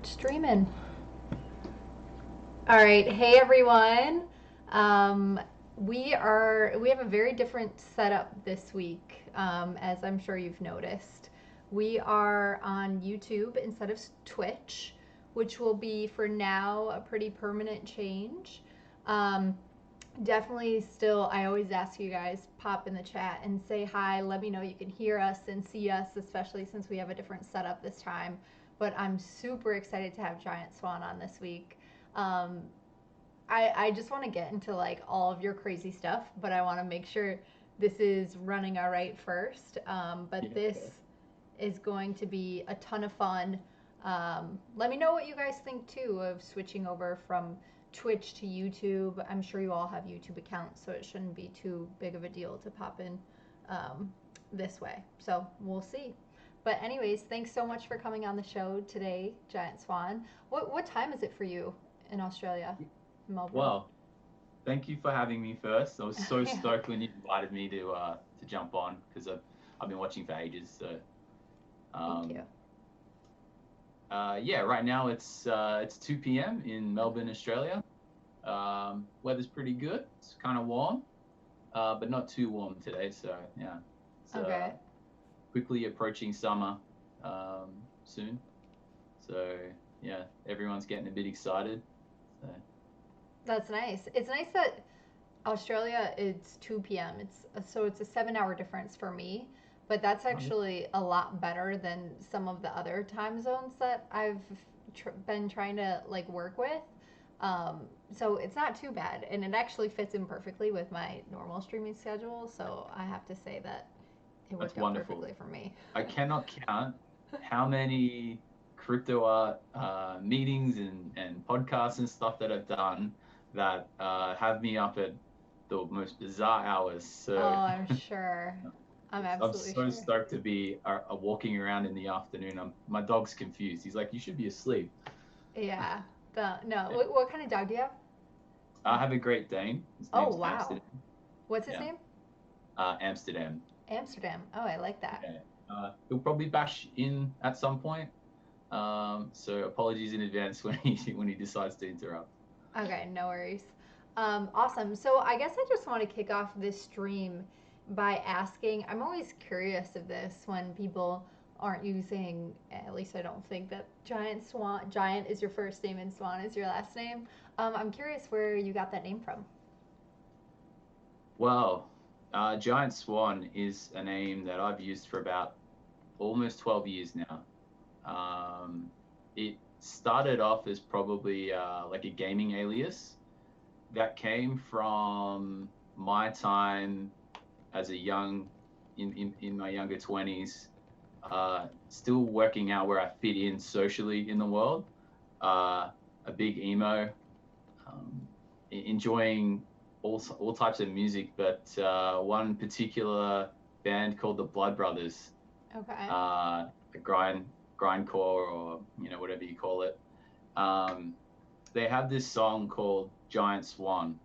Streaming. All right, hey everyone. Um, we have a very different setup this week, as I'm sure you've noticed. We are on YouTube instead of Twitch, which will be for now a pretty permanent change. Um, Definitely still, I always ask you guys pop in the chat and say hi. Let me know you can hear us and see us, especially since we have a different setup this time. But I'm super excited to have Giant Swan on this week. Um, I just want to get into like all of your crazy stuff, but I want to make sure this is running all right first. But Yeah. this is going to be a ton of fun. Let me know what you guys think too of switching over from Twitch to YouTube. I'm sure you all have YouTube accounts, so it shouldn't be too big of a deal to pop in um, this way. So we'll see. But anyways, thanks so much for coming on the show today, Giant Swan. What time is it for you in Australia, Melbourne? Well, thank you for having me first. I was so Yeah, stoked when you invited me to jump on because I've been watching for ages. So thank you. um, yeah, right now it's 2 p.m. in Melbourne, Australia. Weather's pretty good. It's kind of warm, but not too warm today. So yeah, it's Okay. quickly approaching summer um, soon. So yeah, everyone's getting a bit excited. So That's nice. It's nice that Australia it's 2 p.m. It's a 7-hour difference for me, but that's actually a lot better than some of the other time zones that I've been trying to like work with. Um, so it's not too bad, and it actually fits in perfectly with my normal streaming schedule. So I have to say that it that's worked out wonderful. perfectly for me. I cannot count how many crypto art meetings and podcasts and stuff that I've done that have me up at the most bizarre hours. Oh, So I'm sure. I'm I'm absolutely so sure. stoked to be walking around in the afternoon. My dog's confused. He's like, "You should be asleep." Yeah. No. Yeah. What kind of dog do you have? I have a Great Dane. His Oh, name's wow. Amsterdam. What's his Yeah, name? Amsterdam. Amsterdam. Oh, I like that. Yeah. He'll probably bash in at some point. So apologies in advance when he decides to interrupt. Okay, no worries. Awesome. So I guess I just want to kick off this stream by asking. I'm always curious of this when people aren't using. At least I don't think that Giant Swan. Giant is your first name and Swan is your last name. I'm curious where you got that name from. Well, Giant Swan is a name that I've used for about almost 12 years now. It started off as probably like a gaming alias that came from my time as a in my younger 20s, still working out where I fit in socially in the world. A big emo, um, enjoying all types of music, but one particular band called the Blood Brothers, Okay. a grindcore or whatever you call it. Um, they have this song called Giant Swan,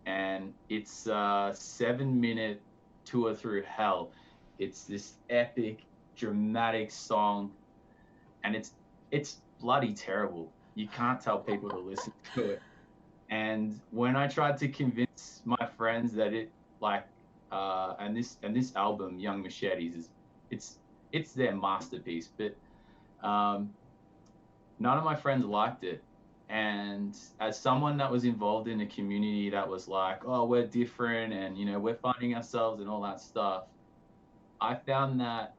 and it's a 7 minute tour through hell. It's this epic, dramatic song, and it's bloody terrible. You can't tell people to listen to it. And when I tried to convince my friends that it like and this album, Young Machetes, is it's it's their masterpiece, but um, none of my friends liked it. And as someone that was involved in a community that was like, oh, we're different and we're finding ourselves and all that stuff, I found that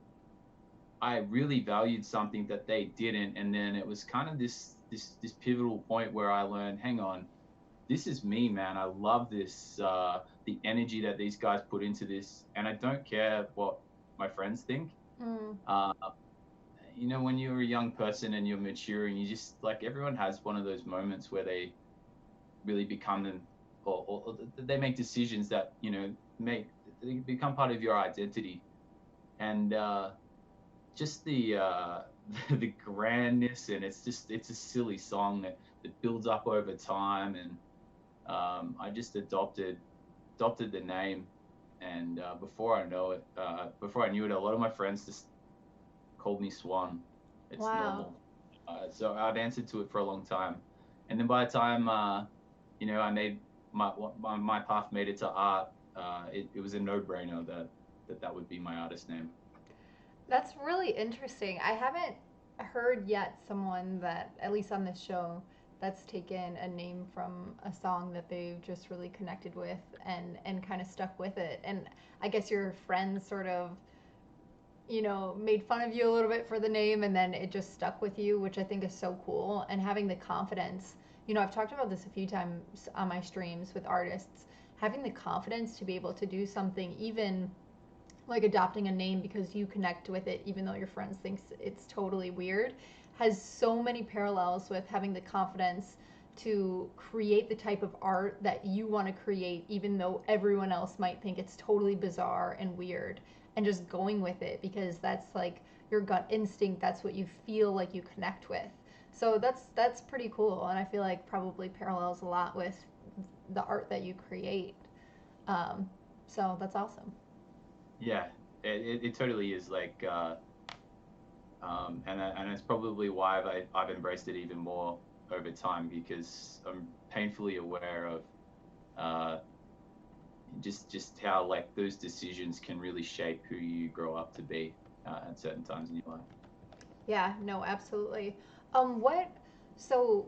I really valued something that they didn't. And then it was kind of this pivotal point where I learned, hang on, this is me, man. I love this, the energy that these guys put into this, and I don't care what my friends think. Mm, Uh, when you're a young person and you're maturing, you just like everyone has one of those moments where they really become them, or they make decisions that make they become part of your identity, and just the grandness, and it's a silly song that builds up over time, and I just adopted the name, and before I knew it, a lot of my friends just called me Swan. It's wow. normal. So I'd answered to it for a long time, and then by the time I made my path made it to art, it was a no-brainer that would be my artist name. That's really interesting. I haven't heard yet someone that, at least on this show, that's taken a name from a song that they've just really connected with and kind of stuck with it. And I guess your friends sort of, made fun of you a little bit for the name and then it just stuck with you, which I think is so cool. And having the confidence, I've talked about this a few times on my streams with artists, having the confidence to be able to do something even like adopting a name because you connect with it even though your friends think it's totally weird has so many parallels with having the confidence to create the type of art that you want to create even though everyone else might think it's totally bizarre and weird, and just going with it because that's like your gut instinct, that's what you feel like you connect with. So that's pretty cool, and I feel like probably parallels a lot with the art that you create. um, so that's awesome. Yeah, it totally is like, and it's probably why I've embraced it even more over time because I'm painfully aware of uh, just how like those decisions can really shape who you grow up to be at certain times in your life. Yeah, no, absolutely. What, so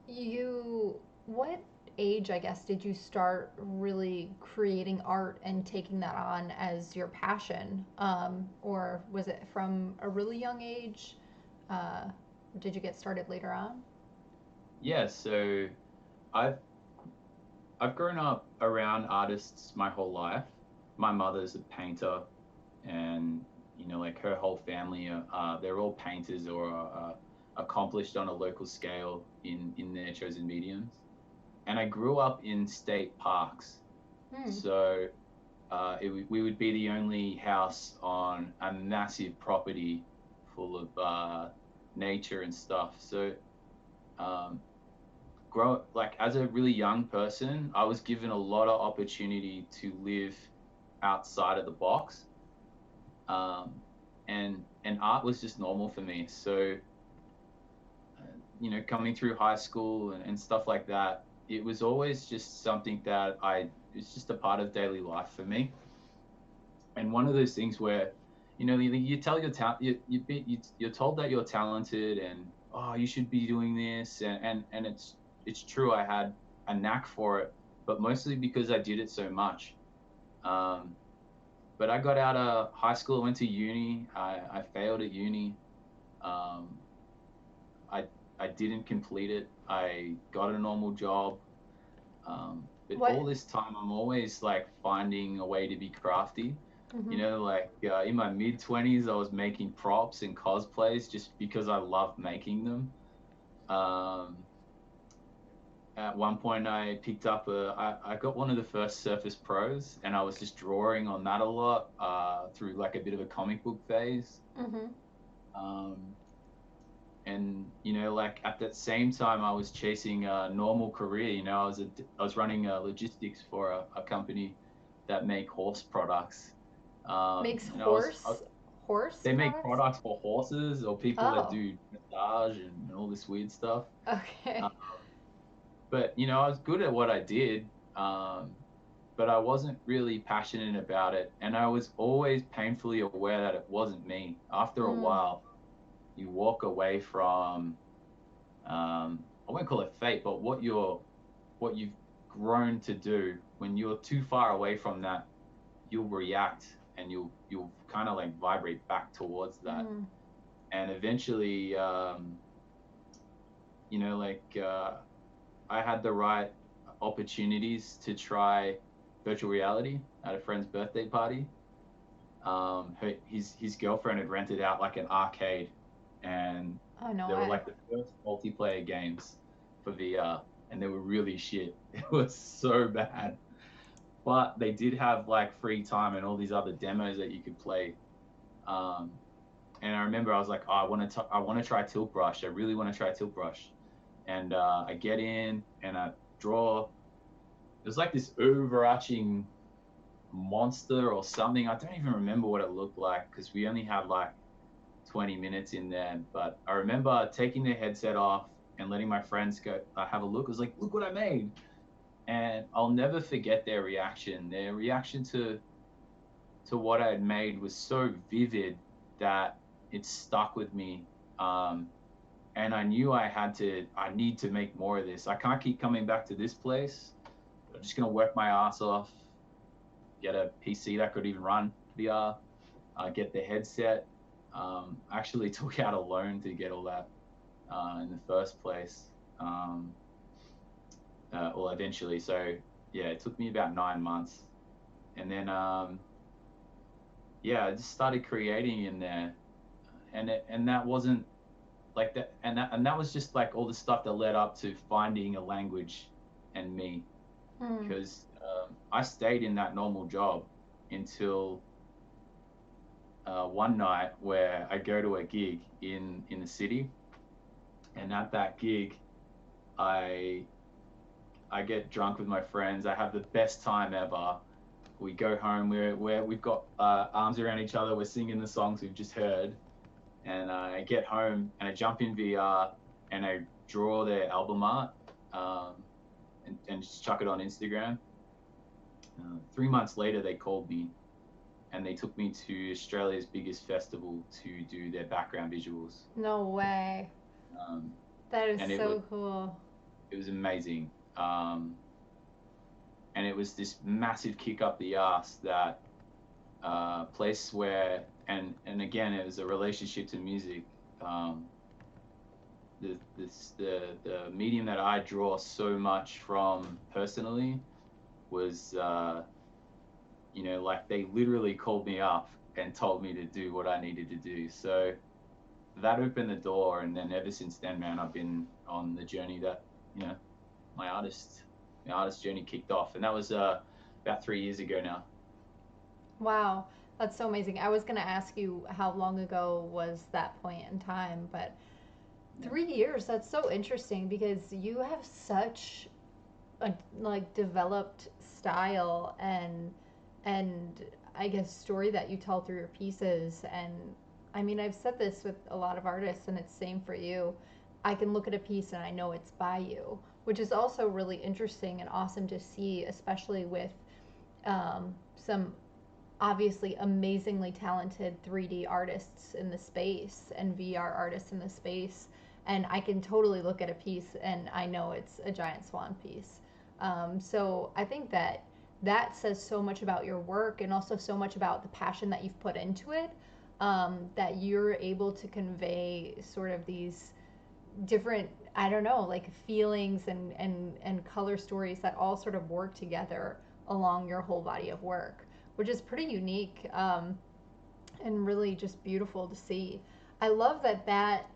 you, what age, I guess, did you start really creating art and taking that on as your passion? Or was it from a really young age? Uh, did you get started later on? Yeah, so I've I've grown up around artists my whole life. My mother's a painter, and like her whole family they're all painters or accomplished on a local scale in their chosen mediums. And I grew up in state parks, Hmm. so we would be the only house on a massive property full of nature and stuff. So um, grow like as a really young person, I was given a lot of opportunity to live outside of the box, um, and art was just normal for me. So coming through high school and stuff like that, it was always just something that it's just a part of daily life for me. And one of those things where you tell your talent, you're told that you're talented and oh you should be doing this, and it's true, I had a knack for it, but mostly because I did it so much. um, but I got out of high school, went to uni, I failed at uni. um, I I didn't complete it. I got a normal job. But all What? this time, I'm always like finding a way to be crafty. Mm-hmm. Like in my mid 20s, I was making props and cosplays just because I loved making them. Um, at one point, I got one of the first Surface Pros, and I was just drawing on that a lot through like a bit of a comic book phase. Mm-hmm. Um, and like at that same time I was chasing a normal career. I was running logistics for a company that make horse products. Makes And horse they make products? products for horses or people that Oh, do massage and all this weird stuff. uh, okay. but I was good at what I did, um, but I wasn't really passionate about it, and I was always painfully aware that it wasn't me. After a Mm. while you walk away from, I won't call it fate, but what you've grown to do. When you're too far away from that, you'll react and you'll kind of like vibrate back towards that. Mm. And eventually, like I had the right opportunities to try virtual reality at a friend's birthday party. His girlfriend had rented out like an arcade, and Oh no, they were like the first multiplayer games for VR, and they were really shit. It was so bad, but they did have like free time and all these other demos that you could play. Um, and I remember I was like, oh, I want to try Tilt Brush. I really want to try Tilt Brush, and I get in and I draw. It was like this overarching monster or something. I don't even remember what it looked like because we only had like 20 minutes in there. But I remember taking the headset off and letting my friends go have a look. I was like, look what I made. And I'll never forget their reaction. Their reaction to what I had made was so vivid that it stuck with me. And I knew I need to make more of this. I can't keep coming back to this place. I'm just going to work my ass off, get a PC that could even run VR, get the headset. Actually took out a loan to get all that in the first place. Well, eventually. So yeah, it took me about 9 months. And then, yeah, I just started creating in there. And that wasn't like that. And that was just like all the stuff that led up to finding a language and me. Because I stayed in that normal job until one night where I go to a gig in the city, and at that gig, I get drunk with my friends. I have the best time ever. We go home. We've got arms around each other. We're singing the songs we've just heard, and I get home and I jump in VR and I draw their album art and just chuck it on Instagram. 3 months later, they called me and they took me to Australia's biggest festival to do their background visuals. No way. That is so cool. It was amazing. And it was this massive kick up the ass that place where, and again, it was a relationship to music. The medium that I draw so much from personally was, like they literally called me up and told me to do what I needed to do. So that opened the door, and then ever since then, man, I've been on the journey that, my artist journey kicked off, and that was about 3 years ago now. Wow, that's so amazing. I was going to ask you how long ago was that point in time, but 3 years, that's so interesting because you have such a like developed style and I guess story that you tell through your pieces. And I mean, I've said this with a lot of artists and it's same for you. I can look at a piece and I know it's by you, which is also really interesting and awesome to see, especially with some obviously amazingly talented 3D artists in the space and VR artists in the space. And I can totally look at a piece and I know it's a Giant Swan piece. So I think that says so much about your work and also so much about the passion that you've put into it, that you're able to convey sort of these different, I don't know, like feelings and color stories that all sort of work together along your whole body of work, which is pretty unique, and really just beautiful to see. I love that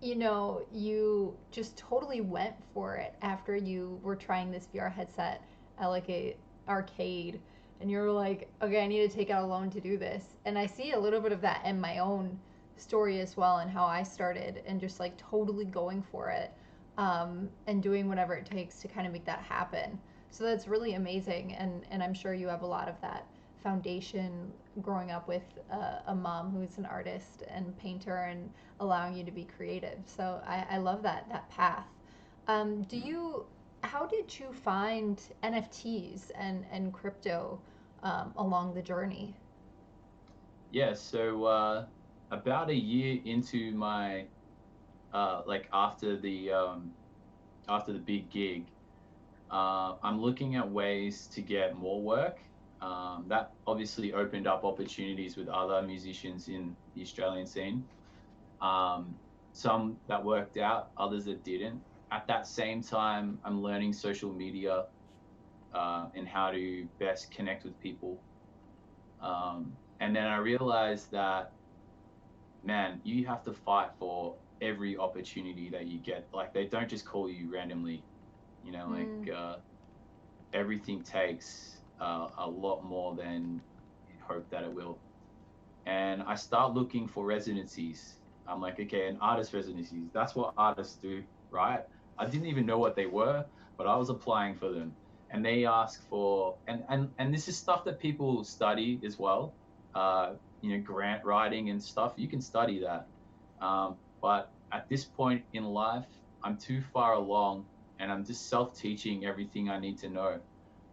you just totally went for it after you were trying this VR headset at like a arcade, and you were like, okay, I need to take out a loan to do this. And I see a little bit of that in my own story as well, and how I started and just like totally going for it, and doing whatever it takes to kind of make that happen. So that's really amazing, and I'm sure you have a lot of that foundation growing up with a mom who's an artist and painter and allowing you to be creative. So I love that path. Do you? How did you find NFTs and crypto along the journey? Yeah, so about a year into my like after the big gig, I'm looking at ways to get more work. That obviously opened up opportunities with other musicians in the Australian scene. Some that worked out, others that didn't. At that same time, I'm learning social media and how to best connect with people. And then I realized that, man, you have to fight for every opportunity that you get. Like, they don't just call you randomly, everything takes a lot more than you hope that it will. And I start looking for residencies. I'm like, okay, an artist residencies, that's what artists do, right? I didn't even know what they were, but I was applying for them. And they ask for, and this is stuff that people study as well. grant writing and stuff. You can study that. But at this point in life, I'm too far along, and I'm just self-teaching everything I need to know.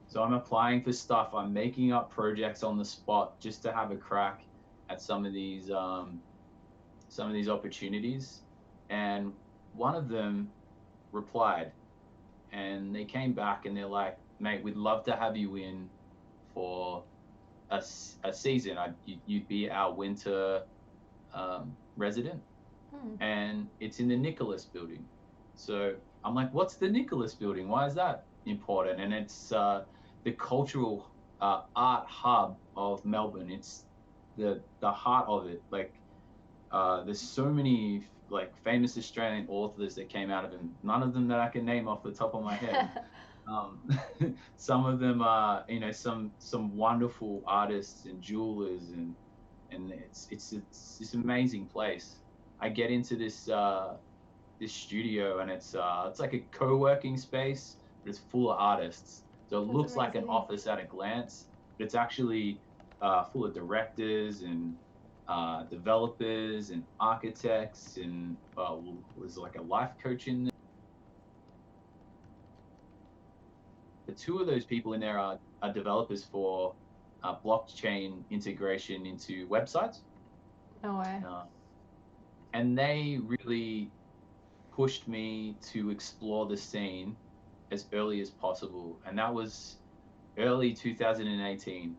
So I'm applying for stuff. I'm making up projects on the spot just to have a crack at some of these opportunities. And one of them replied, and they came back and they're like, "Mate, we'd love to have you in for a season. You'd be our winter resident, Hmm. and it's in the Nicholas building." So I'm like, "What's the Nicholas building? Why is that important?" And it's the cultural art hub of Melbourne. It's the heart of it. Like, there's so many like famous Australian authors that came out of it. None of them that I can name off the top of my head. Um, some of them are, some wonderful artists and jewelers, and it's this amazing place. I get into this studio, and it's like a co-working space, but it's full of artists. So it That's looks like an amazing. office at a glance, but it's actually full of directors and developers and architects, and there's like a life coach in there. The two of those people in there are developers for blockchain integration into websites. No way. Uh, and they really pushed me to explore the scene as early as possible. And that was early 2018.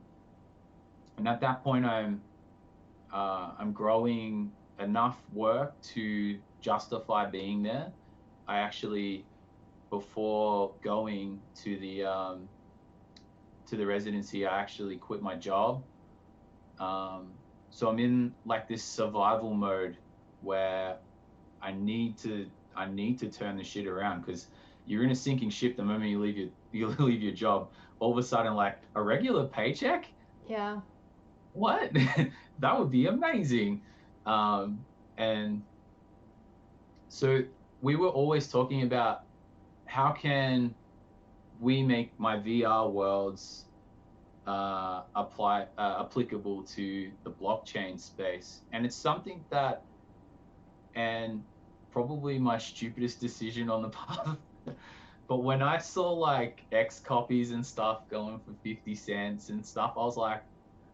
And at that point, I'm growing enough work to justify being there. I actually, before going to the residency, I actually quit my job. So I'm in like this survival mode where I need to I need to turn the shit around, because you're in a sinking ship the moment you leave your job. All of a sudden, like a regular paycheck, Yeah. what? That would be amazing. And so we were always talking about how can we make my VR worlds applicable to the blockchain space, and it's something that, and probably my stupidest decision on the path. But when I saw like X copies and stuff going for 50 cents and stuff, I was like,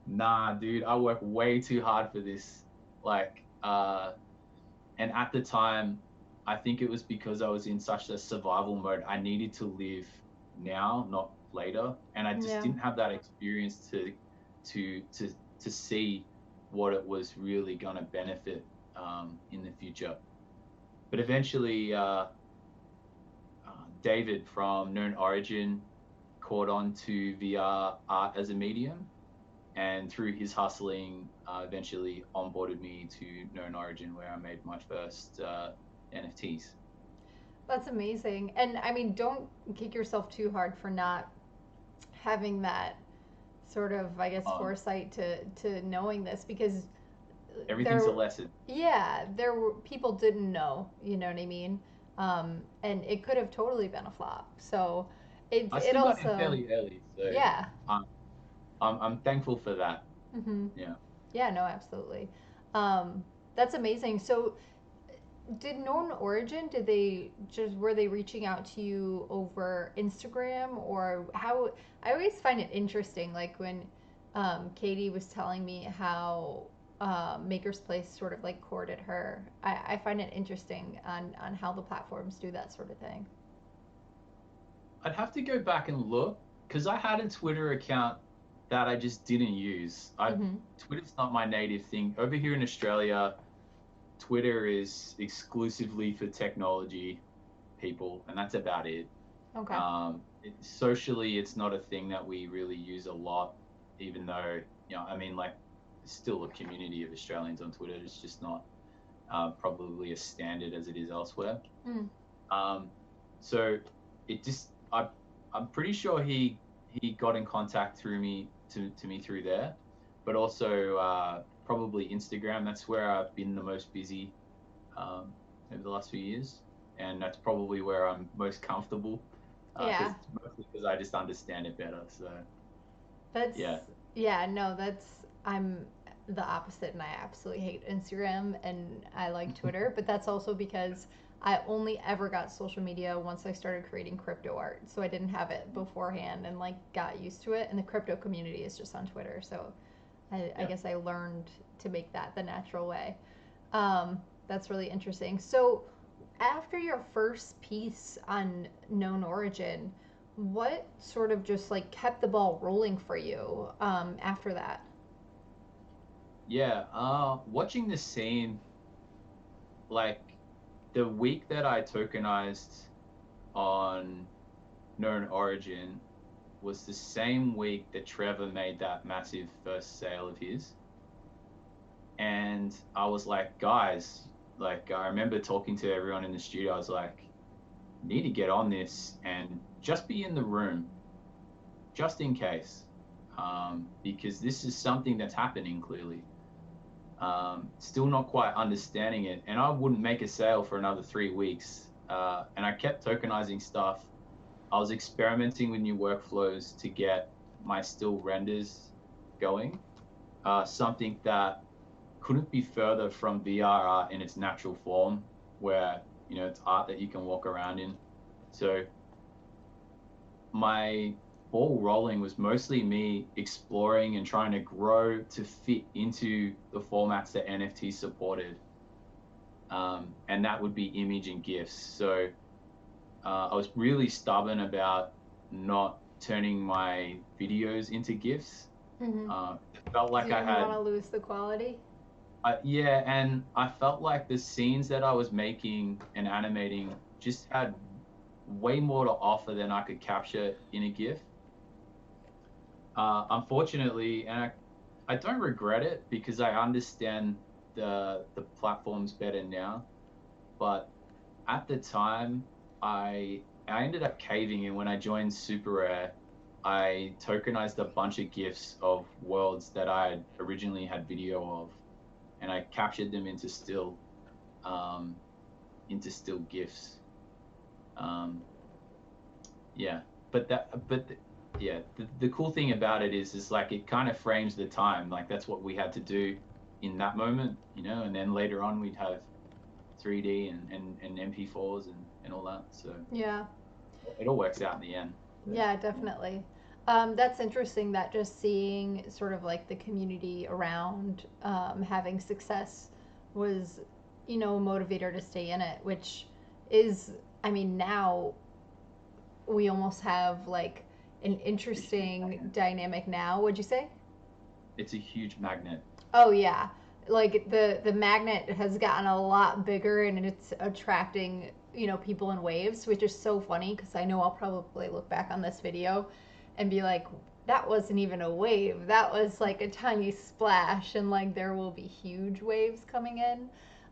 nah, dude, I work way too hard for this. Like, and at the time, I think it was because I was in such a survival mode. I needed to live now, not later, and I just Yeah. didn't have that experience to to to see what it was really gonna benefit in the future. But eventually, David from Known Origin caught on to VR art as a medium, and through his hustling, eventually onboarded me to Known Origin, where I made my first NFTs. That's amazing. And I mean, don't kick yourself too hard for not having that sort of, I guess, Um, foresight to knowing this, because Everything's a there, lesson. yeah, there were people didn't know, you know what I mean? And it could have totally been a flop. So I it still got in also, fairly early, so yeah. I'm I'm thankful for that. Hmm. Yeah. Yeah, no, absolutely. That's amazing. So did Known Origin, did they just, were they reaching out to you over Instagram, or how? I always find it interesting, like when Katie was telling me how Maker's Place sort of like courted her. I find it interesting on how the platforms do that sort of thing. I'd have to go back and look, because I had a Twitter account that I just didn't use. I Mm-hmm. Twitter's not my native thing. Over here in Australia, Twitter is exclusively for technology people, and that's about it. Okay. Socially, it's not a thing that we really use a lot, even though, I mean, like, there's still a community of Australians on Twitter. It's just not probably as standard as it is elsewhere. Mm. Um, so it just, I'm pretty sure he got in contact through me to me through there, but also probably Instagram. That's where I've been the most busy over the last few years, and that's probably where I'm most comfortable, Yeah. because mostly because I just understand it better. So That's yeah, yeah, no, that's I'm the opposite, and I absolutely hate Instagram and I like Twitter, but that's also because I only ever got social media once I started creating crypto art. So I didn't have it beforehand and like got used to it. And the crypto community is just on Twitter. So I Yeah. guess I learned to make that the natural way. That's really interesting. So after your first piece on known origin, what sort of just like kept the ball rolling for you after that? Yeah. Watching the scene, like the week that I tokenized on known origin was the same week that Trevor made that massive first sale of his. And I was like, guys, like I remember talking to everyone in the studio. I was like, need to get on this and just be in the room, just in case, because this is something that's happening clearly. Still not quite understanding it, and I wouldn't make a sale for another 3 weeks. And I kept tokenizing stuff. I was experimenting with new workflows to get my still renders going. Something that couldn't be further from VR art in its natural form, where it's art that you can walk around in. So my ball rolling was mostly me exploring and trying to grow to fit into the formats that NFT supported. And that would be image and GIFs. So I was really stubborn about not turning my videos into GIFs. Mm-hmm. It felt Because like you I didn't want had, to lose the quality. yeah, and I felt like the scenes that I was making and animating just had way more to offer than I could capture in a GIF. Unfortunately, and I don't regret it because I understand the platforms better now. But at the time, I ended up caving, and when I joined Super Rare, I tokenized a bunch of GIFs of worlds that I originally had video of, and I captured them um, into still GIFs. Um, yeah, yeah, the cool thing about it is like it kind of frames the time. Like that's what we had to do in that moment, and then later on we'd have 3D and MP4s and all that. So Yeah. it all works out in the end. But, Yeah, yeah. definitely. That's interesting that just seeing sort of like the community around having success was, a motivator to stay in it, which is, I mean, now we almost have like an It's a huge interesting magnet. dynamic now. What'd you say? It's a huge magnet. Oh yeah, like the magnet has gotten a lot bigger and it's attracting people in waves, which is so funny because I know I'll probably look back on this video and be like, that wasn't even a wave. That was like a tiny splash, and like there will be huge waves coming in.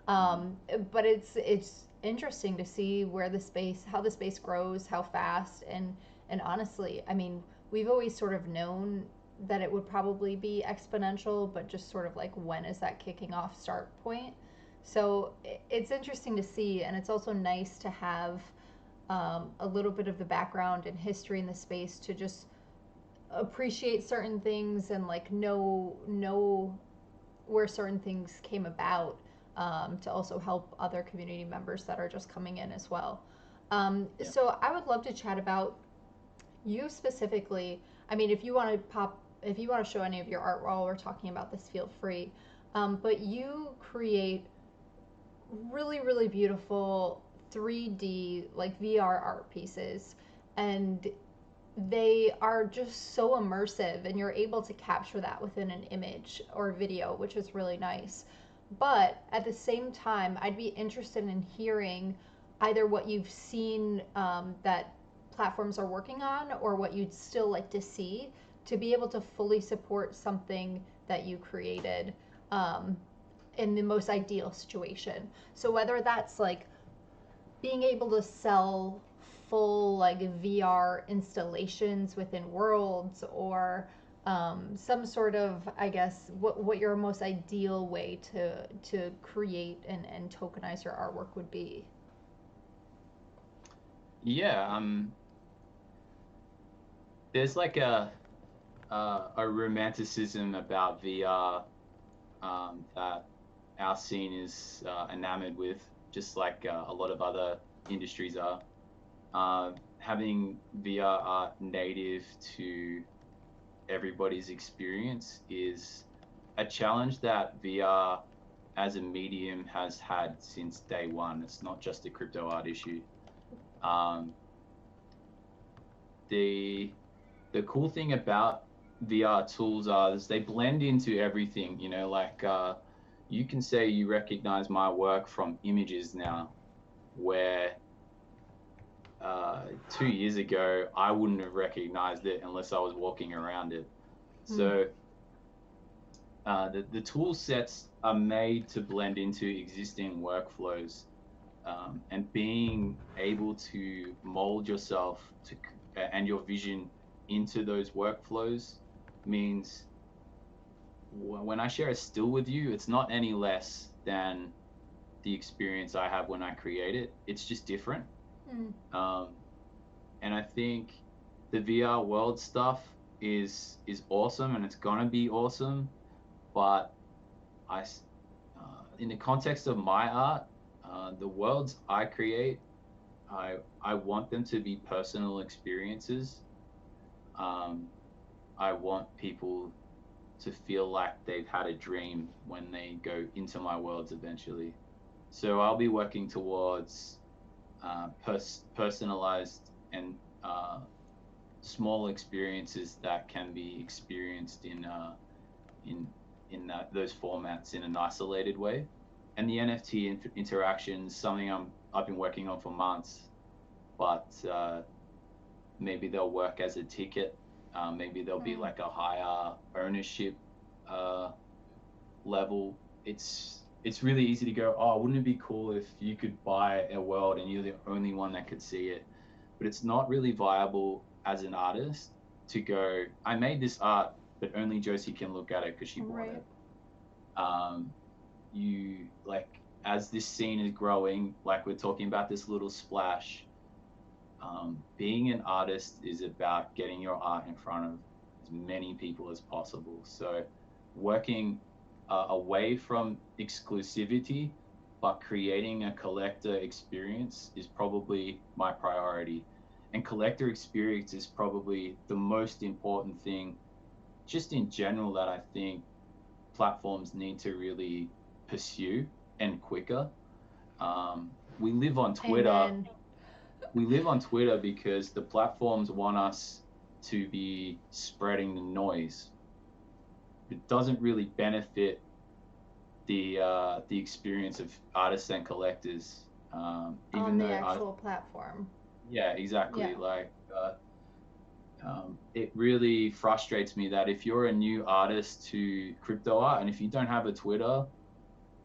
Mm. But it's interesting to see where the space, how the space grows, how fast, and honestly, I mean, we've always sort of known that it would probably be exponential, but just sort of like when is that kicking off start point? So it's interesting to see, and it's also nice to have a little bit of the background and history in the space to just appreciate certain things and like know where certain things came about, to also help other community members that are just coming in as well. Yeah. So I would love to chat about you specifically. I mean, if you want to show any of your art while we're talking about this, feel free. But you create really, really beautiful 3D, like VR art pieces. And they are just so immersive, and you're able to capture that within an image or video, which is really nice. But at the same time, I'd be interested in hearing either what you've seen that platforms are working on, or what you'd still like to see to be able to fully support something that you created, um, in the most ideal situation. So whether that's like being able to sell full like VR installations within worlds, or some sort of, I guess, what your most ideal way to create and tokenize your artwork would be. Yeah. There's like a romanticism about VR that our scene is enamored with, just like a lot of other industries are. Having VR art native to everybody's experience is a challenge that VR as a medium has had since day one. It's not just a crypto art issue. Um, the the cool thing about VR tools are is they blend into everything. You know, like you can say you recognize my work from images now, where 2 years ago I wouldn't have recognized it unless I was walking around it. Hmm. So the tool sets are made to blend into existing workflows, and being able to mold yourself to and your vision into those workflows means when I share a still with you, it's not any less than the experience I have when I create it. It's just different. Hmm. Um, and I think the VR world stuff is awesome and it's gonna be awesome, but I in the context of my art, the worlds I create, I want them to be personal experiences. Um, I want people to feel like they've had a dream when they go into my worlds eventually. So I'll be working towards personalized and uh, small experiences that can be experienced in those formats in an isolated way. And the NFT interactions, something I've been working on for months, but maybe they'll work as a ticket. Maybe there'll be Hmm. like a higher ownership uh, level. It's really easy to go, oh, wouldn't it be cool if you could buy a world and you're the only one that could see it? But it's not really viable as an artist to go, I made this art, but only Josie can look at it because she bought Right. it. Um, you like as this scene is growing, like we're talking about this little splash. Being an artist is about getting your art in front of as many people as possible. So, working away from exclusivity, but creating a collector experience is probably my priority. And collector experience is probably the most important thing, just in general, that I think platforms need to really pursue and quicker. Um, we live on Twitter Amen. we live on Twitter because the platforms want us to be spreading the noise. It doesn't really benefit the experience of artists and collectors. On Even the though actual platform. yeah, Yeah. exactly. Like it really frustrates me that if you're a new artist to crypto art and if you don't have a Twitter,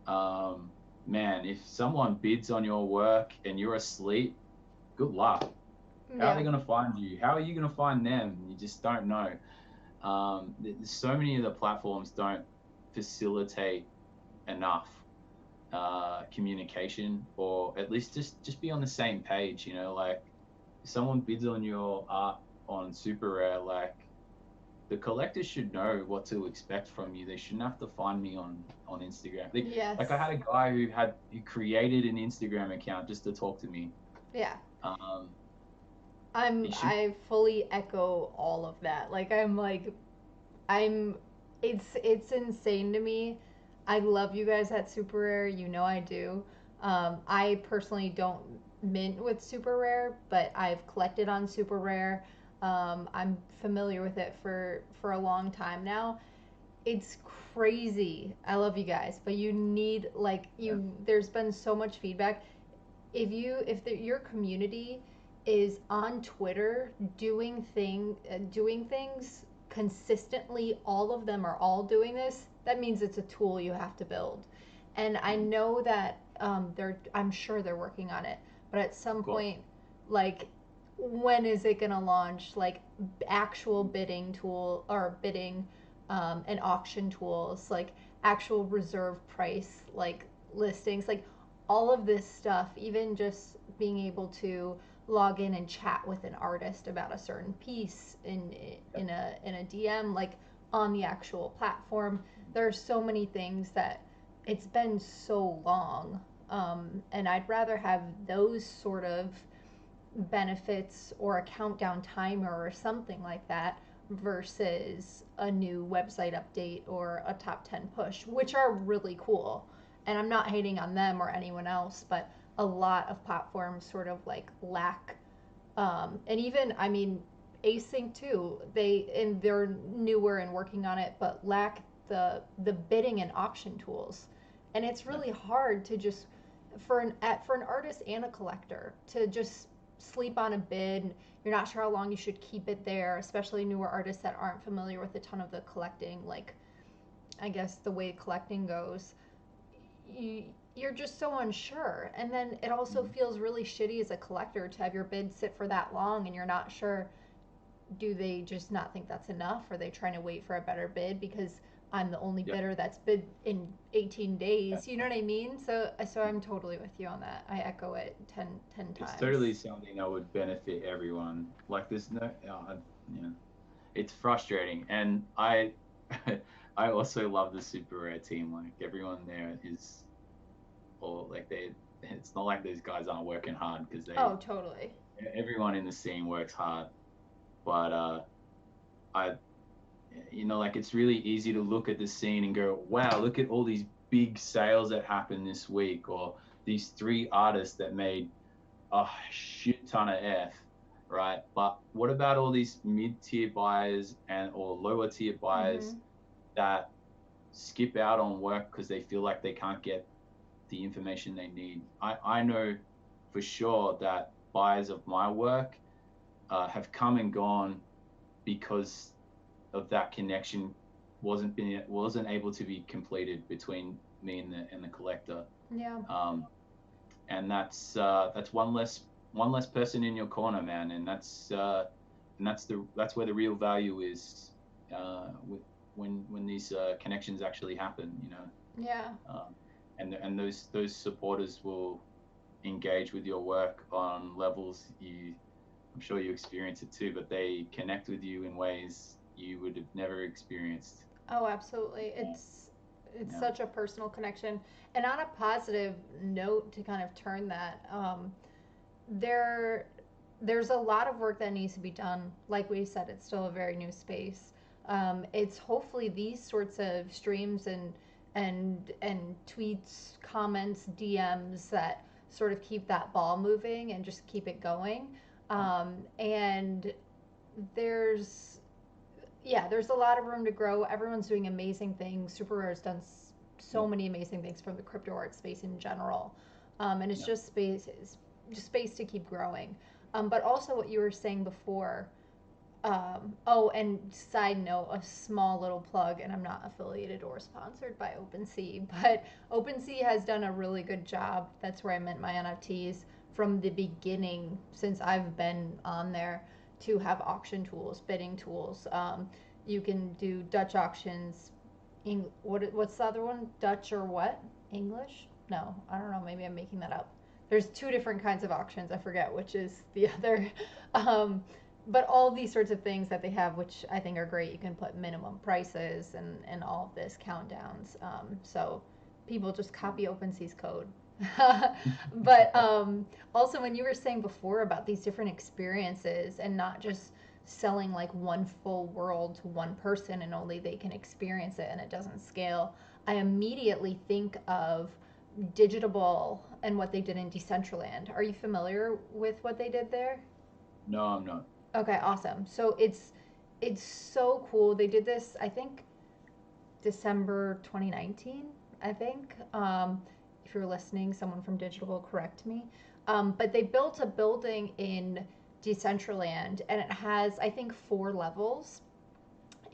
um, man, if someone bids on your work and you're asleep, good luck. How are they Yeah. going to find you? How are you going to find them? You just don't know. So many of the platforms don't facilitate enough communication, or at least just be on the same page. You know, like if someone bids on your art on Super Rare, like the collectors should know what to expect from you. They shouldn't have to find me on Instagram. Yes. Like I had a guy who created an Instagram account just to talk to me. Yeah. Um, he should. I fully echo all of that. I'm it's insane to me. I love you guys at Super Rare. You know I do. I personally don't mint with Super Rare, but I've collected on Super Rare. I'm familiar with it for a long time now. It's crazy. I love you guys, but you need like Yeah. you. There's been so much feedback. Your community is on Twitter doing things consistently, all of them are all doing this. That means it's a tool you have to build, and I Mm, know that I'm sure they're working on it, but at some of course. point, like when is it gonna launch? Like actual bidding tool or bidding and auction tools, like actual reserve price, like listings, like all of this stuff, even just being able to log in and chat with an artist about a certain piece in Yep. a DM, like on the actual platform. there are so many things that it's been so long. And I'd rather have those sort of benefits or a countdown timer or something like that versus a new website update or a top 10 push, which are really cool. And I'm not hating on them or anyone else, but a lot of platforms sort of like lack, and even, I mean, async too, they're newer and working on it, but lack the bidding and auction tools. And it's Yeah. really hard to just, for an artist and a collector, to just sleep on a bid. You're not sure how long you should keep it there, especially newer artists that aren't familiar with a ton of the collecting, like, I guess the way collecting goes. you you're just so unsure. And then it also Mhm. feels really shitty as a collector to have your bid sit for that long and you're not sure, do they just not think that's enough? Are they trying to wait for a better bid because I'm the only Yeah. bidder that's bid in 18 Yeah. days? You know what I mean? So I'm totally with you on that. I echo it ten It's times. totally something that would benefit everyone. Like there's no, you know, it's frustrating, and I also love the super rare team. Like everyone there is, or like they, it's not like those guys aren't working hard because Oh, totally. everyone in the scene works hard. But I, like it's really easy to look at the scene and go, wow, look at all these big sales that happened this week, or these three artists that made a shit ton of F, right? But what about all these mid-tier buyers and or lower tier buyers Mhm. that skip out on work because they feel like they can't get the information they need? I know for sure that buyers of my work have come and gone because of that connection wasn't able to be completed between me and the collector. Yeah. Um, and that's one less person in your corner, man. And that's where the real value is, with when these connections actually happen, Yeah. and those supporters will engage with your work on levels I'm sure you experience it too, but they connect with you in ways you would have never experienced. Oh, absolutely. Yeah, It's yeah, such a personal connection. And on a positive note, to kind of turn that, there there's a lot of work that needs to be done. Like we said, it's still a very new space. It's hopefully these sorts of streams and tweets, comments, DMs that sort of keep that ball moving and just keep it going. And there's there's a lot of room to grow. Everyone's doing amazing things. Super Rare's done yeah, so many amazing things from the crypto art space in general, and it's yeah. just space to keep growing. But also what you were saying before. Oh, and side note, a small little plug, and I'm not affiliated or sponsored by OpenSea, but OpenSea has done a really good job. That's where I meant my NFTs from the beginning, since I've been on there, to have auction tools, bidding tools. You can do Dutch auctions. What's the other one? Dutch or what? English? No, I don't know. Maybe I'm making that up. There's two different kinds of auctions. I forget which is the other. Um, but all these sorts of things that they have, which I think are great. You can put minimum prices and all of this countdowns. So people just copy OpenSea's code. But also, when you were saying before about these different experiences and not just selling like one full world to one person and only they can experience it and it doesn't scale, I immediately think of Digitable and what they did in Decentraland. Are you familiar with what they did there? No, I'm not. Okay, awesome. So it's so cool. They did this, I think, December 2019. I think. If you're listening, someone from Digital will correct me. But they built a building in Decentraland, and it has, I think, 4 levels,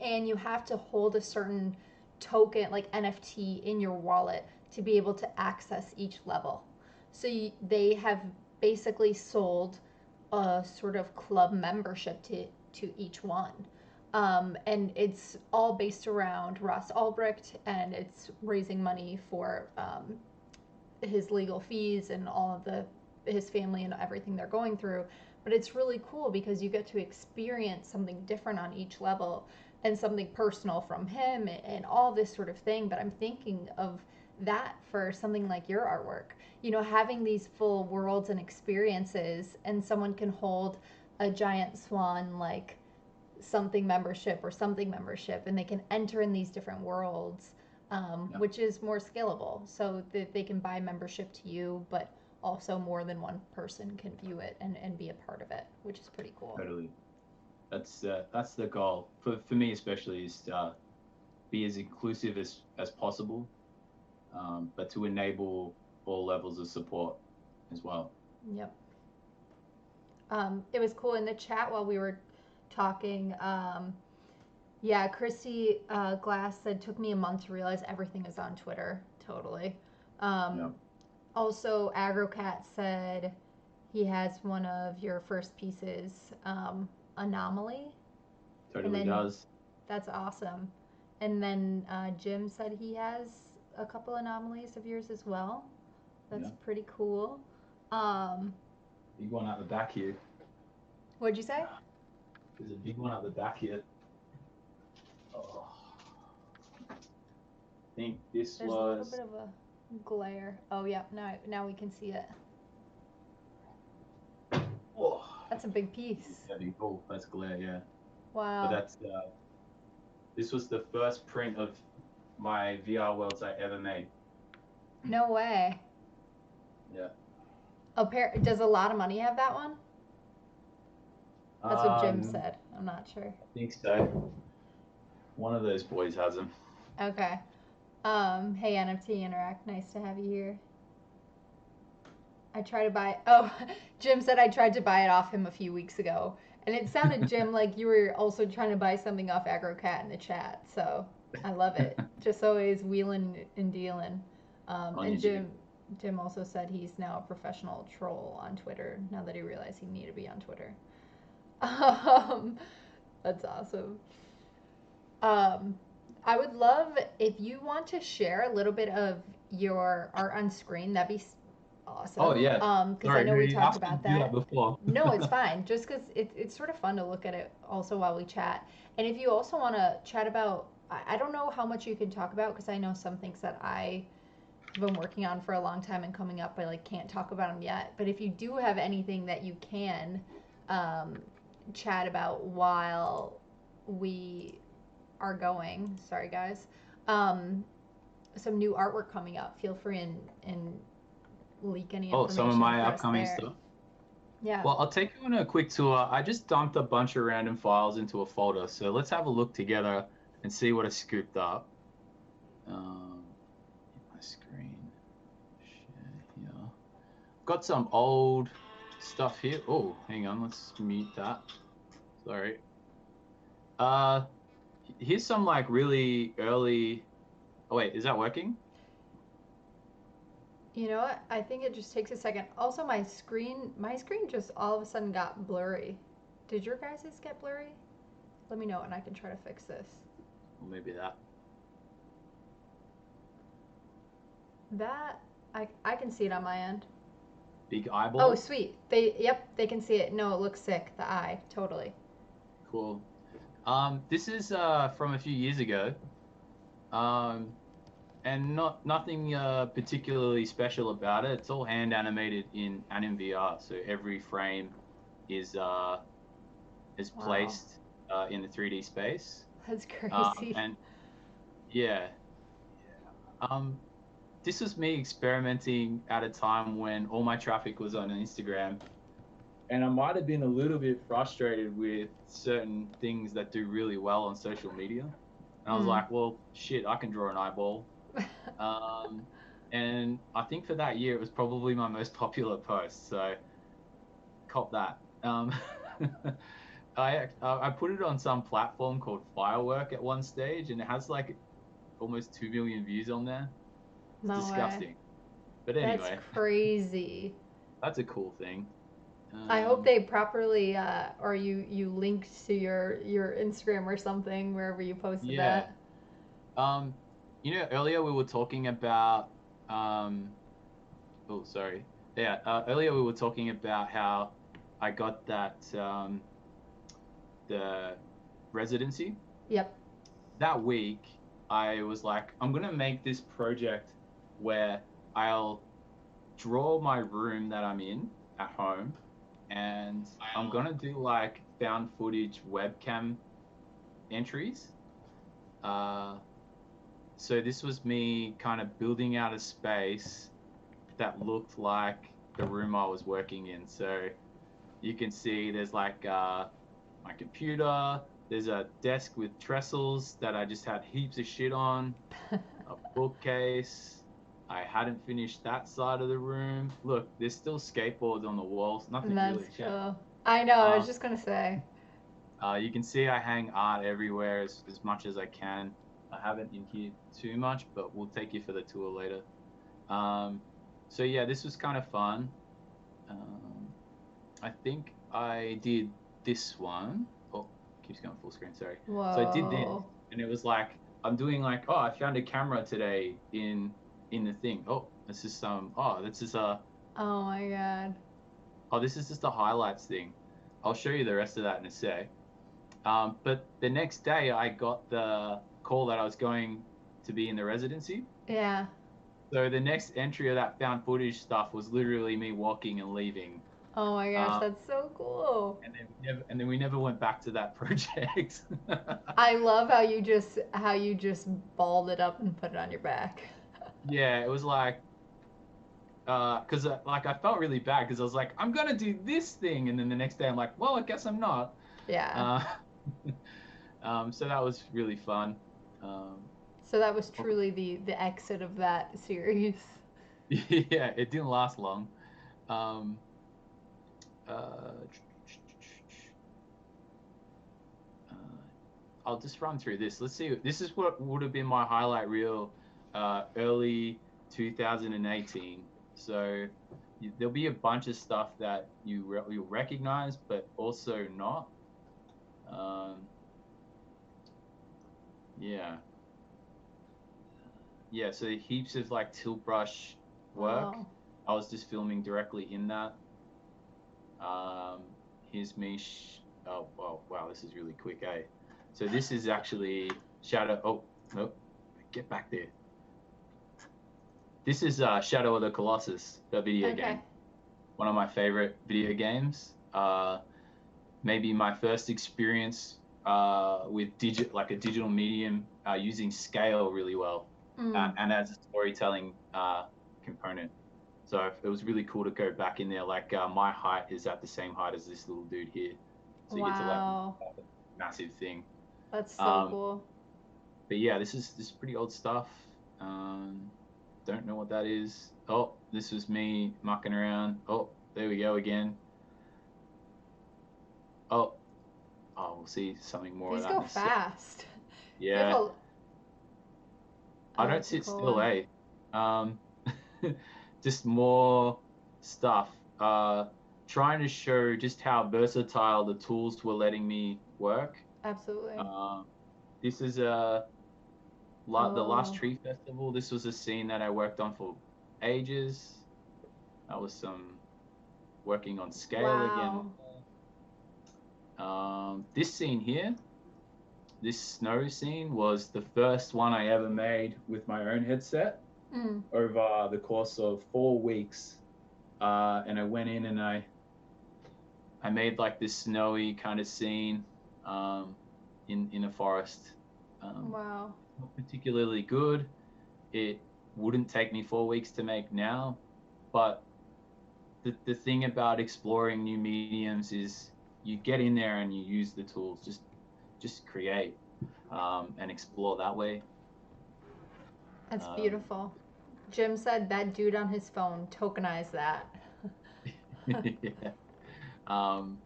and you have to hold a certain token, like NFT, in your wallet to be able to access each level. So they have basically sold a sort of club membership to each one. And it's all based around Ross Ulbricht, and it's raising money for his legal fees and all of his family and everything they're going through. But it's really cool because you get to experience something different on each level. and something personal from him and all this sort of thing. But I'm thinking of that for something like your artwork. You know, having these full worlds and experiences, and someone can hold a giant swan like something membership, and they can enter in these different worlds, Yeah, which is more scalable, so that they can buy membership to you, but also more than one person can view it and be a part of it, which is pretty cool. totally. That's the goal for me especially, is be as inclusive as possible, but to enable all levels of support as well. Yep. It was cool in the chat while we were talking. Yeah, Christy Glass said, took me a month to realize everything is on Twitter. Totally. Yeah, Um, Also, Agrocat said he has one of your first pieces, Anomaly. And totally then does. that's awesome. And then Jim said he has a couple anomalies of yours as well. That's Yeah, pretty cool. Um, big one at the back here. what'd you say? There's a big one at the back here. Oh, I think this There's a little bit was. of a glare. Oh, yeah, now we can see it. Oh, That's a big piece. heavy. Oh, that's glare, yeah. But Wow. that's this was the first print of my VR worlds I ever made. No way. Yeah. Does A Lot of Money have that one? That's what Jim I said. I'm not sure. think so. One of those boys has them. Okay. Hey NFT Interact, nice to have you here. I try to buy. Oh, Jim said I tried to buy it off him a few weeks ago, and it sounded, Jim, like you were also trying to buy something off AgroCat in the chat. So I love it. Just always wheeling and dealing. On And your G. Jim also said he's now a professional troll on Twitter now that he realized he needed to be on Twitter. Um, that's awesome. Um, I would love if you want to share a little bit of your art on screen. That'd be Oh awesome. yeah. Because I Sorry, know we we talked asked me about to do that that. before. No, it's fine. Just because it's sort of fun to look at it also while we chat. And if you also want to chat about, I don't know how much you can talk about because I know some things that I've been working on for a long time and coming up, I like can't talk about them yet. But if you do have anything that you can um, chat about while we are going, sorry guys, um, some new artwork coming up, feel free and leak any Oh, some of information my for us upcoming there. stuff. Yeah. Well, I'll take you on a quick tour. I just dumped a bunch of random files into a folder, so let's have a look together and see what I scooped up. My screen share here. Got some old stuff here. Oh, hang on, let's mute that. Sorry. Uh, Here's some like really early. Oh wait, is that working? You know what? I think it just takes a second. Also, my screen just all of a sudden got blurry. Did your guys's get blurry? Let me know and I can try to fix this. Or maybe that. That I can see it on my end. Big Oh, eyeball. sweet. They can see it. No, it looks sick. The eye, totally. Cool. This is from a few years ago. Um, and nothing particularly special about it. It's all hand animated in AnimVR, so every frame is Wow, placed in the 3D space. that's crazy. And yeah, um, this was me experimenting at a time when all my traffic was on Instagram, and I might have been a little bit frustrated with certain things that do really well on social media. And I was Mm. like, well, shit, I can draw an eyeball. Um, and I think for that year, it was probably my most popular post. So cop that. I put it on some platform called Firework at one stage, and it has like almost 2 million views on there. It's No way. disgusting. But That's anyway, crazy. that's a cool thing. I hope Um, they properly or you linked to your Instagram or something wherever you posted yeah. that. Um, earlier we were talking about oh, sorry. Yeah, earlier we were talking about how I got that the residency. Yep. That week, I was like, I'm gonna make this project where I'll draw my room that I'm in at home, and I'm gonna do like found footage webcam entries. Uh, so this was me kind of building out a space that looked like the room I was working in. So you can see there's like my computer, there's a desk with trestles that I just had heaps of shit on, a bookcase. I hadn't finished that side of the room. Look, there's still skateboards on the walls. Nothing That's really changed. cool. I know, I was Um, just gonna say. you can see I hang art everywhere as much as I can. I haven't in here too much, but we'll take you for the tour later. Um, so yeah, this was kind of fun. Um, I think I did this one. Oh, keeps going full screen. Sorry. So I did this, Whoa. and it was like I'm doing like, oh, I found a camera today in the thing. Oh, this is some. Oh, this is a. Oh my god. Oh, this is just a highlights thing. I'll show you the rest of that in a sec. But the next day, I got the call that I was going to be in the residency. Yeah. So the next entry of that found footage stuff was literally me walking and leaving. Oh my gosh, Um, that's so cool. and then we never went back to that project. I love how you just balled it up and put it on your back. Yeah, it was like because like I felt really bad because I was like I'm gonna do this thing, and then the next day I'm like, well, I guess I'm not. Yeah. Uh, so that was really fun. Um, So that was truly the exit of that series. yeah, it didn't last long. Um, uh, uh, I'll just run through this. Let's see. This is what would have been my highlight reel early 2018. So there'll be a bunch of stuff that you'll recognize, but also not. Um, yeah, yeah. So heaps of like tilt brush work. Wow. I was just filming directly in that. Um, here's me. Oh, well, wow, this is really quick, eh? So this is actually Shadow. Oh, no, get back there. This is Shadow of the Colossus, the video Okay. game. One of my favorite video games. Maybe my first experience with like a digital medium using scale really well, Mm. and as a storytelling component. So it was really cool to go back in there. Like my height is at the same height as this little dude here, so you get to like Wow. massive thing. That's so Um, cool. but yeah, this is pretty old stuff. Um, don't know what that is. Oh, this was me mucking around. Oh, there we go again. Oh, oh, we'll see something more of These that go in a sec. fast. You have Yeah, a I Oh, don't that's a sit cool still, one. eh? Um, just more stuff. Trying to show just how versatile the tools were letting me work. Absolutely. Uh, this is the last Oh. tree festival. This was a scene that I worked on for ages. That was some working on scale again. Wow. This scene here, this snow scene, was the first one I ever made with my own headset Mm. over the course of 4 weeks. And I went in and I made like this snowy kind of scene in a forest. Wow. Not particularly good. It wouldn't take me 4 weeks to make now, but the thing about exploring new mediums is you get in there and you use the tools, just create and explore that way. That's Um, beautiful. Jim said that dude on his phone tokenized that. yeah. Um,